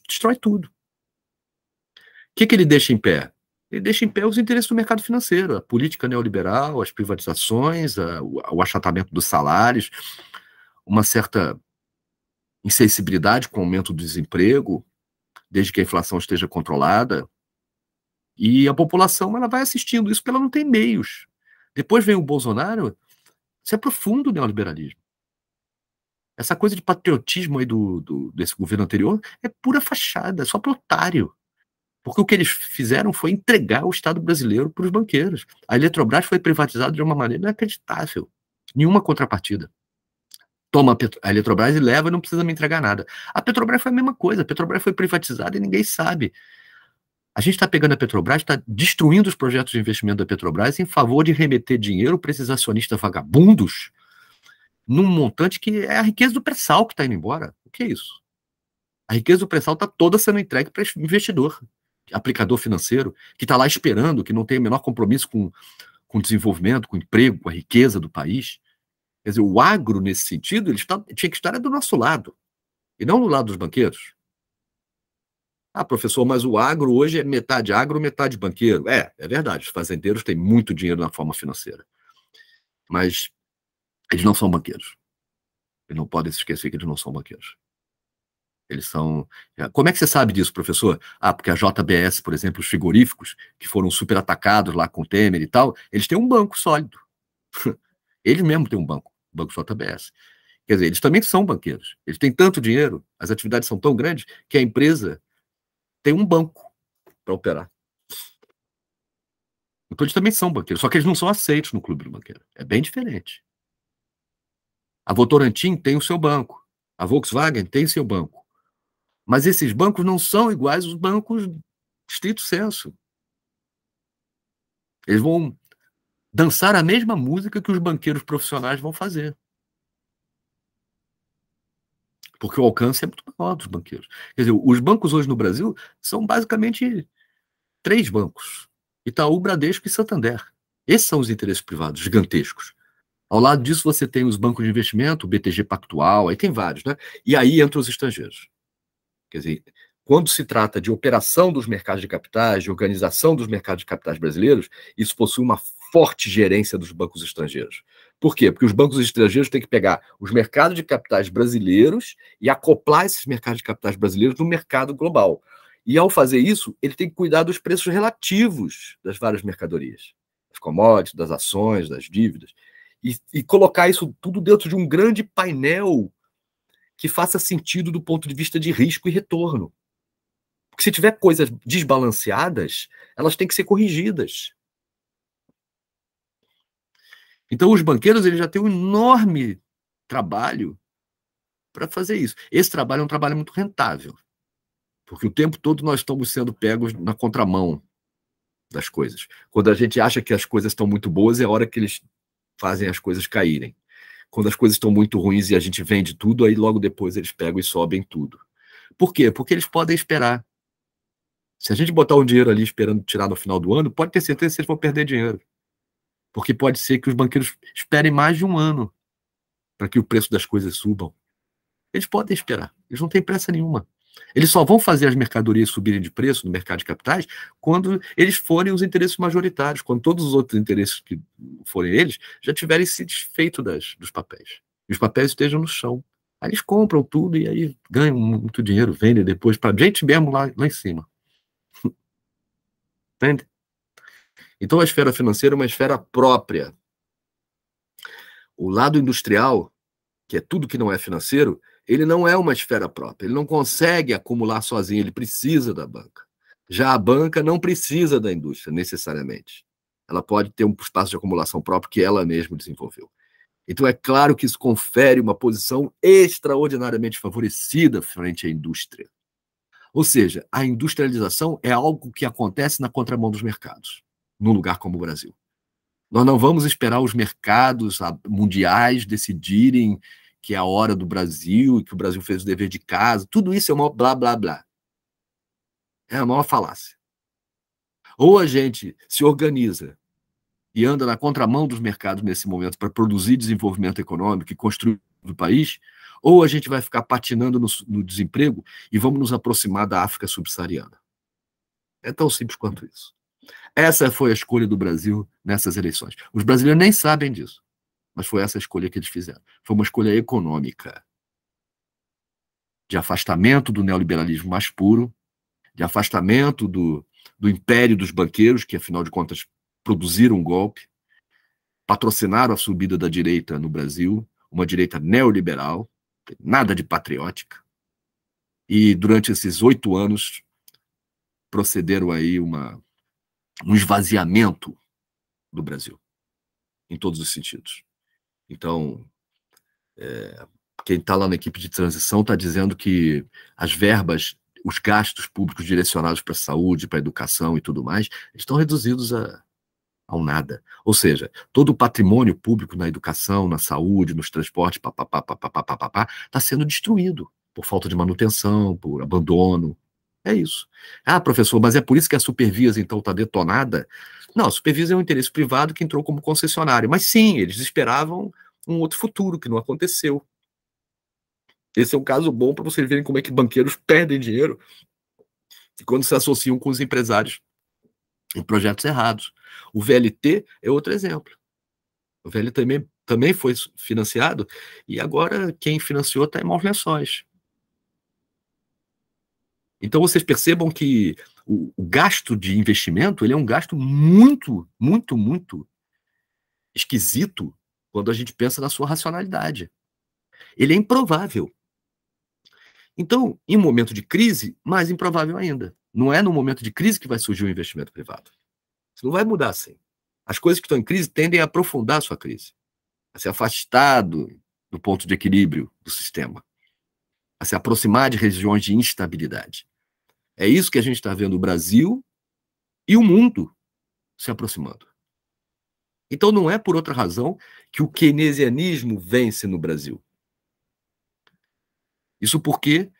A: destrói tudo. O que ele deixa em pé? Ele deixa em pé os interesses do mercado financeiro, a política neoliberal, as privatizações, o achatamento dos salários, uma certa insensibilidade com o aumento do desemprego, desde que a inflação esteja controlada. E a população, ela vai assistindo isso porque ela não tem meios. Depois vem o Bolsonaro, se aprofunda o neoliberalismo. Essa coisa de patriotismo aí desse governo anterior é pura fachada, é só para otário. Porque o que eles fizeram foi entregar o Estado brasileiro para os banqueiros. A Eletrobras foi privatizada de uma maneira inacreditável. Nenhuma contrapartida. Toma a Eletrobras e leva e não precisa me entregar nada. A Petrobras foi a mesma coisa. A Petrobras foi privatizada e ninguém sabe. A gente está pegando a Petrobras, está destruindo os projetos de investimento da Petrobras em favor de remeter dinheiro para esses acionistas vagabundos num montante que é a riqueza do pré-sal que está indo embora. O que é isso? A riqueza do pré-sal está toda sendo entregue para investidor, aplicador financeiro, que está lá esperando, que não tem o menor compromisso com o desenvolvimento, com o emprego, com a riqueza do país. Quer dizer, o agro, nesse sentido, tinha que estar do nosso lado, e não do lado dos banqueiros. Ah, professor, mas o agro hoje é metade agro, metade banqueiro. É verdade, os fazendeiros têm muito dinheiro na forma financeira. Mas eles não são banqueiros. Eles não podem se esquecer que eles não são banqueiros. Eles são... Como é que você sabe disso, professor? Ah, porque a JBS, por exemplo, os frigoríficos, que foram super atacados lá com o Temer e tal, eles têm um banco sólido. Eles mesmos têm um banco, o Banco JBS. Quer dizer, eles também são banqueiros. Eles têm tanto dinheiro, as atividades são tão grandes, que a empresa tem um banco para operar. Então eles também são banqueiros, só que eles não são aceitos no clube do banqueiro. É bem diferente. A Votorantim tem o seu banco, a Volkswagen tem seu banco. Mas esses bancos não são iguais aos bancos estrito sensu. Eles vão dançar a mesma música que os banqueiros profissionais vão fazer. Porque o alcance é muito maior dos banqueiros. Quer dizer, os bancos hoje no Brasil são basicamente 3 bancos: Itaú, Bradesco e Santander. Esses são os interesses privados gigantescos. Ao lado disso, você tem os bancos de investimento, o BTG Pactual, aí tem vários, né? E aí entram os estrangeiros. Quer dizer, quando se trata de operação dos mercados de capitais, de organização dos mercados de capitais brasileiros, isso possui uma forte gerência dos bancos estrangeiros. Por quê? Porque os bancos estrangeiros têm que pegar os mercados de capitais brasileiros e acoplar esses mercados de capitais brasileiros no mercado global. E, ao fazer isso, ele tem que cuidar dos preços relativos das várias mercadorias, das commodities, das ações, das dívidas, e colocar isso tudo dentro de um grande painel que faça sentido do ponto de vista de risco e retorno. Porque se tiver coisas desbalanceadas, elas têm que ser corrigidas. Então, os banqueiros eles já têm um enorme trabalho para fazer isso. Esse trabalho é um trabalho muito rentável, porque o tempo todo nós estamos sendo pegos na contramão das coisas. Quando a gente acha que as coisas estão muito boas, é a hora que eles fazem as coisas caírem. Quando as coisas estão muito ruins e a gente vende tudo, aí logo depois eles pegam e sobem tudo. Por quê? Porque eles podem esperar. Se a gente botar um dinheiro ali esperando tirar no final do ano, pode ter certeza que eles vão perder dinheiro. Porque pode ser que os banqueiros esperem mais de um ano para que o preço das coisas subam. Eles podem esperar, eles não têm pressa nenhuma. Eles só vão fazer as mercadorias subirem de preço no mercado de capitais quando eles forem os interesses majoritários, quando todos os outros interesses que forem eles já tiverem se desfeito dos papéis. E os papéis estejam no chão. Aí eles compram tudo e aí ganham muito dinheiro, vendem depois para gente mesmo lá em cima. Entende? Então a esfera financeira é uma esfera própria. O lado industrial, que é tudo que não é financeiro, ele não é uma esfera própria, ele não consegue acumular sozinho, ele precisa da banca. Já a banca não precisa da indústria, necessariamente. Ela pode ter um espaço de acumulação próprio que ela mesma desenvolveu. Então é claro que isso confere uma posição extraordinariamente favorecida frente à indústria. Ou seja, a industrialização é algo que acontece na contramão dos mercados, num lugar como o Brasil. Nós não vamos esperar os mercados mundiais decidirem que é a hora do Brasil e que o Brasil fez o dever de casa. Tudo isso é uma blá, blá, blá. É a maior falácia. Ou a gente se organiza e anda na contramão dos mercados nesse momento para produzir desenvolvimento econômico e construir o país, ou a gente vai ficar patinando no desemprego e vamos nos aproximar da África subsaariana. É tão simples quanto isso. Essa foi a escolha do Brasil nessas eleições. Os brasileiros nem sabem disso, mas foi essa a escolha que eles fizeram. Foi uma escolha econômica, de afastamento do neoliberalismo mais puro, de afastamento do império dos banqueiros, que, afinal de contas, produziram um golpe, patrocinaram a subida da direita no Brasil, uma direita neoliberal, nada de patriótica, e durante esses 8 anos procederam aí um esvaziamento do Brasil, em todos os sentidos. Então, quem está lá na equipe de transição está dizendo que as verbas, os gastos públicos direcionados para a saúde, para a educação e tudo mais, estão reduzidos ao nada. Ou seja, todo o patrimônio público na educação, na saúde, nos transportes, está sendo destruído por falta de manutenção, por abandono. É isso. Ah, professor, mas é por isso que a Supervias, então, está detonada? Não, a Supervias é um interesse privado que entrou como concessionário. Mas sim, eles esperavam um outro futuro que não aconteceu. Esse é um caso bom para vocês verem como é que banqueiros perdem dinheiro quando se associam com os empresários em projetos errados. O VLT é outro exemplo. O VLT também foi financiado e agora quem financiou está em maus lençóis. Então vocês percebam que o gasto de investimento ele é um gasto muito, muito, muito esquisito quando a gente pensa na sua racionalidade. Ele é improvável. Então, em um momento de crise, mais improvável ainda. Não é no momento de crise que vai surgir o investimento privado. Isso não vai mudar assim. As coisas que estão em crise tendem a aprofundar a sua crise, a se afastar do ponto de equilíbrio do sistema, a se aproximar de regiões de instabilidade. É isso que a gente está vendo o Brasil e o mundo se aproximando. Então não é por outra razão que o keynesianismo vence no Brasil. Isso porque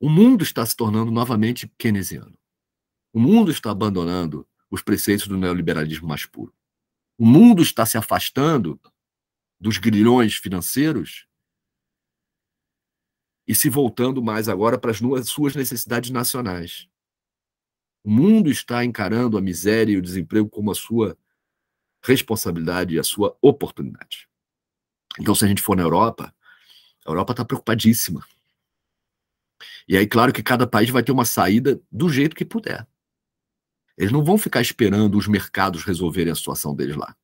A: o mundo está se tornando novamente keynesiano. O mundo está abandonando os preceitos do neoliberalismo mais puro. O mundo está se afastando dos grilhões financeiros e se voltando mais agora para as suas necessidades nacionais. O mundo está encarando a miséria e o desemprego como a sua responsabilidade e a sua oportunidade. Então, se a gente for na Europa, a Europa está preocupadíssima. E aí, claro que cada país vai ter uma saída do jeito que puder. Eles não vão ficar esperando os mercados resolverem a situação deles lá.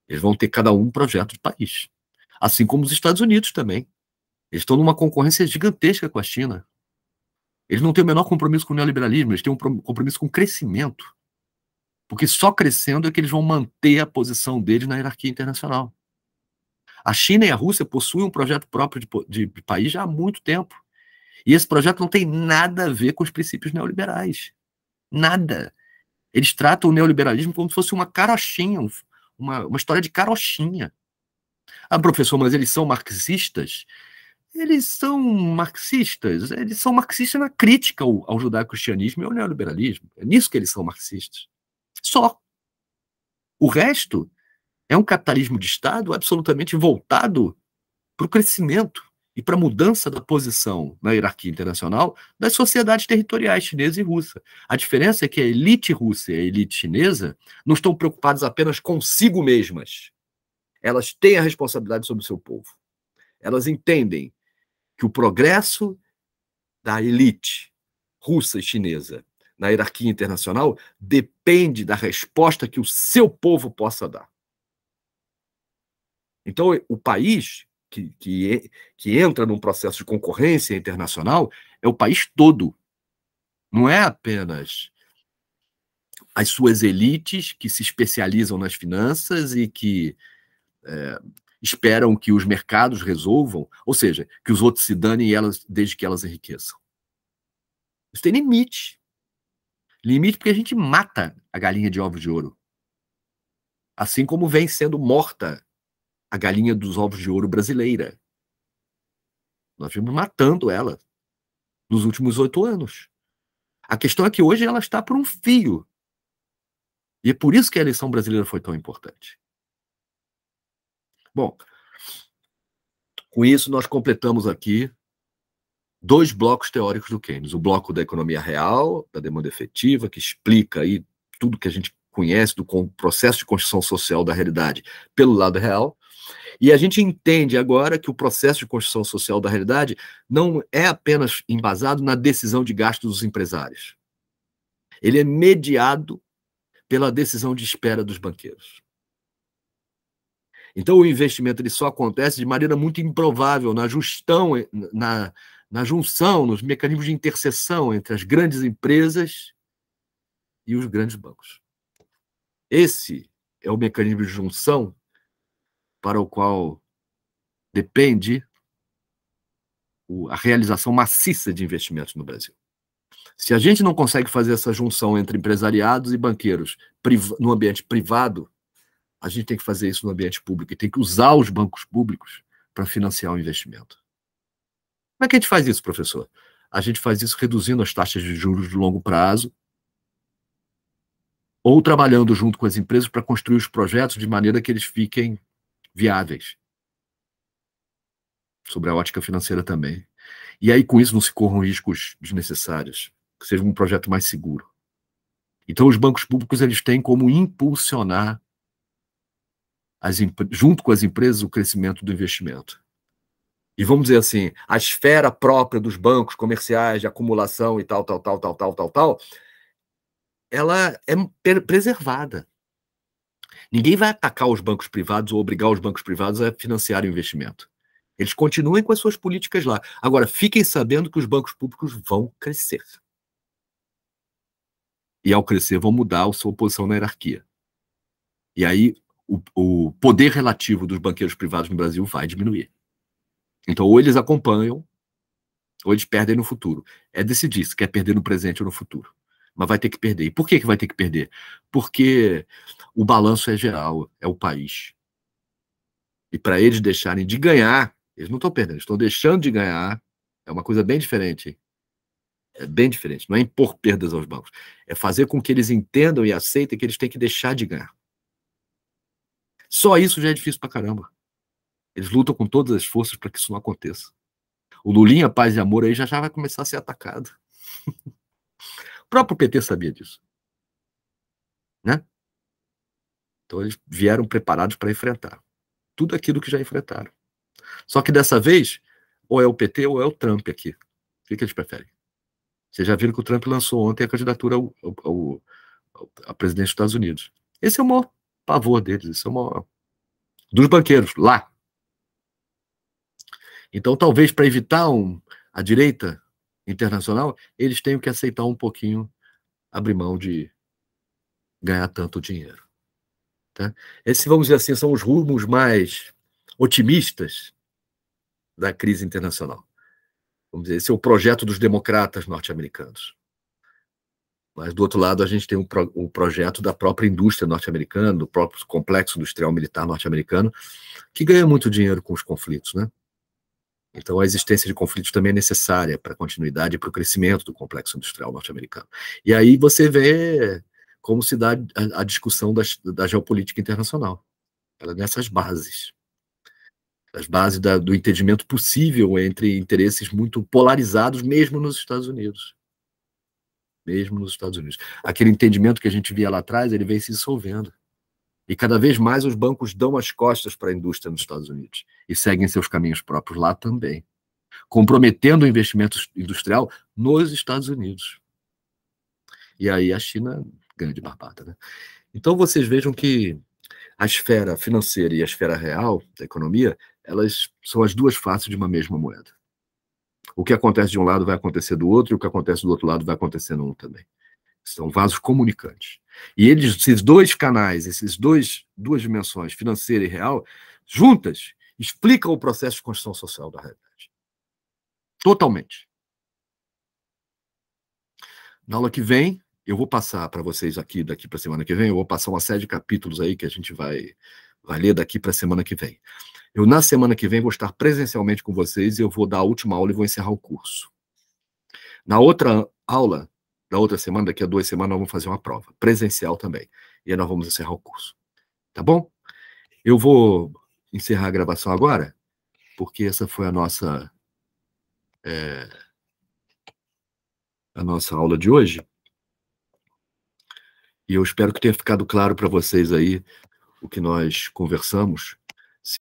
A: Eles vão ter cada um projeto de país. Assim como os Estados Unidos também. Eles estão numa concorrência gigantesca com a China. Eles não têm o menor compromisso com o neoliberalismo, eles têm um compromisso com o crescimento. Porque só crescendo é que eles vão manter a posição deles na hierarquia internacional. A China e a Rússia possuem um projeto próprio de país já há muito tempo. E esse projeto não tem nada a ver com os princípios neoliberais. Nada. Eles tratam o neoliberalismo como se fosse uma carochinha, uma história de carochinha. Ah, professor, mas eles são marxistas? Eles são marxistas na crítica ao judaico-cristianismo e ao neoliberalismo. É nisso que eles são marxistas. Só. O resto é um capitalismo de Estado absolutamente voltado para o crescimento e para a mudança da posição na hierarquia internacional das sociedades territoriais chinesa e russa. A diferença é que a elite russa e a elite chinesa não estão preocupadas apenas consigo mesmas. Elas têm a responsabilidade sobre o seu povo. Elas entendem que o progresso da elite russa e chinesa na hierarquia internacional depende da resposta que o seu povo possa dar. Então, o país que entra num processo de concorrência internacional é o país todo. Não é apenas as suas elites que se especializam nas finanças e que esperam que os mercados resolvam, ou seja, que os outros se danem desde que elas enriqueçam. Isso tem limite. Limite porque a gente mata a galinha de ovos de ouro. Assim como vem sendo morta a galinha dos ovos de ouro brasileira. Nós vimos matando ela nos últimos 8 anos. A questão é que hoje ela está por um fio. E é por isso que a eleição brasileira foi tão importante. Bom, com isso nós completamos aqui 2 blocos teóricos do Keynes. O bloco da economia real, da demanda efetiva, que explica aí tudo que a gente conhece do processo de construção social da realidade pelo lado real. E a gente entende agora que o processo de construção social da realidade não é apenas embasado na decisão de gasto dos empresários. Ele é mediado pela decisão de espera dos banqueiros. Então, o investimento ele só acontece de maneira muito improvável na junção, nos mecanismos de interseção entre as grandes empresas e os grandes bancos. Esse é o mecanismo de junção para o qual depende a realização maciça de investimentos no Brasil. Se a gente não consegue fazer essa junção entre empresariados e banqueiros no ambiente privado, a gente tem que fazer isso no ambiente público e tem que usar os bancos públicos para financiar o investimento. Como é que a gente faz isso, professor? A gente faz isso reduzindo as taxas de juros de longo prazo ou trabalhando junto com as empresas para construir os projetos de maneira que eles fiquem viáveis. Sobre a ótica financeira também. E aí, com isso, não se corram riscos desnecessários, que seja um projeto mais seguro. Então, os bancos públicos eles têm como impulsionar, junto com as empresas, o crescimento do investimento. E vamos dizer assim, a esfera própria dos bancos comerciais, de acumulação e tal, ela é preservada. Ninguém vai atacar os bancos privados ou obrigar os bancos privados a financiar o investimento. Eles continuem com as suas políticas lá. Agora, fiquem sabendo que os bancos públicos vão crescer. E ao crescer, vão mudar a sua posição na hierarquia. E aí o poder relativo dos banqueiros privados no Brasil vai diminuir. Então, ou eles acompanham, ou eles perdem no futuro. É decidir se quer perder no presente ou no futuro. Mas vai ter que perder. E por que vai ter que perder? Porque o balanço é geral, é o país. E para eles deixarem de ganhar, eles não estão perdendo, estão deixando de ganhar. É uma coisa bem diferente. Hein? É bem diferente. Não é impor perdas aos bancos. É fazer com que eles entendam e aceitem que eles têm que deixar de ganhar. Só isso já é difícil pra caramba. Eles lutam com todas as forças para que isso não aconteça. O Lulinha, Paz e Amor aí já vai começar a ser atacado. O próprio PT sabia disso. Né? Então eles vieram preparados para enfrentar tudo aquilo que já enfrentaram. Só que dessa vez, ou é o PT ou é o Trump aqui. O que eles preferem? Vocês já viram que o Trump lançou ontem a candidatura a presidente dos Estados Unidos. Esse é o maior pavor deles, esse é o maior... dos banqueiros, lá. Então, talvez para evitar a direita internacional, eles tenham que aceitar um pouquinho, abrir mão de ganhar tanto dinheiro. Tá? Esses, vamos dizer assim, são os rumos mais otimistas da crise internacional. Vamos dizer, esse é o projeto dos democratas norte-americanos. Mas, do outro lado, a gente tem o projeto da própria indústria norte-americana, do próprio complexo industrial militar norte-americano, que ganha muito dinheiro com os conflitos, né? Então, a existência de conflitos também é necessária para a continuidade e para o crescimento do complexo industrial norte-americano. E aí você vê como se dá a discussão da geopolítica internacional. Ela é nessas bases. As bases do entendimento possível entre interesses muito polarizados, mesmo nos Estados Unidos. Mesmo nos Estados Unidos. Aquele entendimento que a gente via lá atrás, ele vem se dissolvendo. E cada vez mais os bancos dão as costas para a indústria nos Estados Unidos e seguem seus caminhos próprios lá também, comprometendo o investimento industrial nos Estados Unidos. E aí a China ganha de barbada, né? Então vocês vejam que a esfera financeira e a esfera real da economia, elas são as duas faces de uma mesma moeda. O que acontece de um lado vai acontecer do outro, e o que acontece do outro lado vai acontecer no um também. São vasos comunicantes. E esses dois canais, duas dimensões, financeira e real, juntas, explicam o processo de construção social da realidade. Totalmente. Na aula que vem, eu vou passar para vocês aqui, daqui para a semana que vem, eu vou passar uma série de capítulos aí que a gente vai ler daqui para a semana que vem. Eu, na semana que vem, vou estar presencialmente com vocês e eu vou dar a última aula e vou encerrar o curso. Na outra aula, da outra semana, daqui a 2 semanas, nós vamos fazer uma prova, presencial também. E aí nós vamos encerrar o curso. Tá bom? Eu vou encerrar a gravação agora, porque essa foi a nossa aula de hoje. E eu espero que tenha ficado claro para vocês aí o que nós conversamos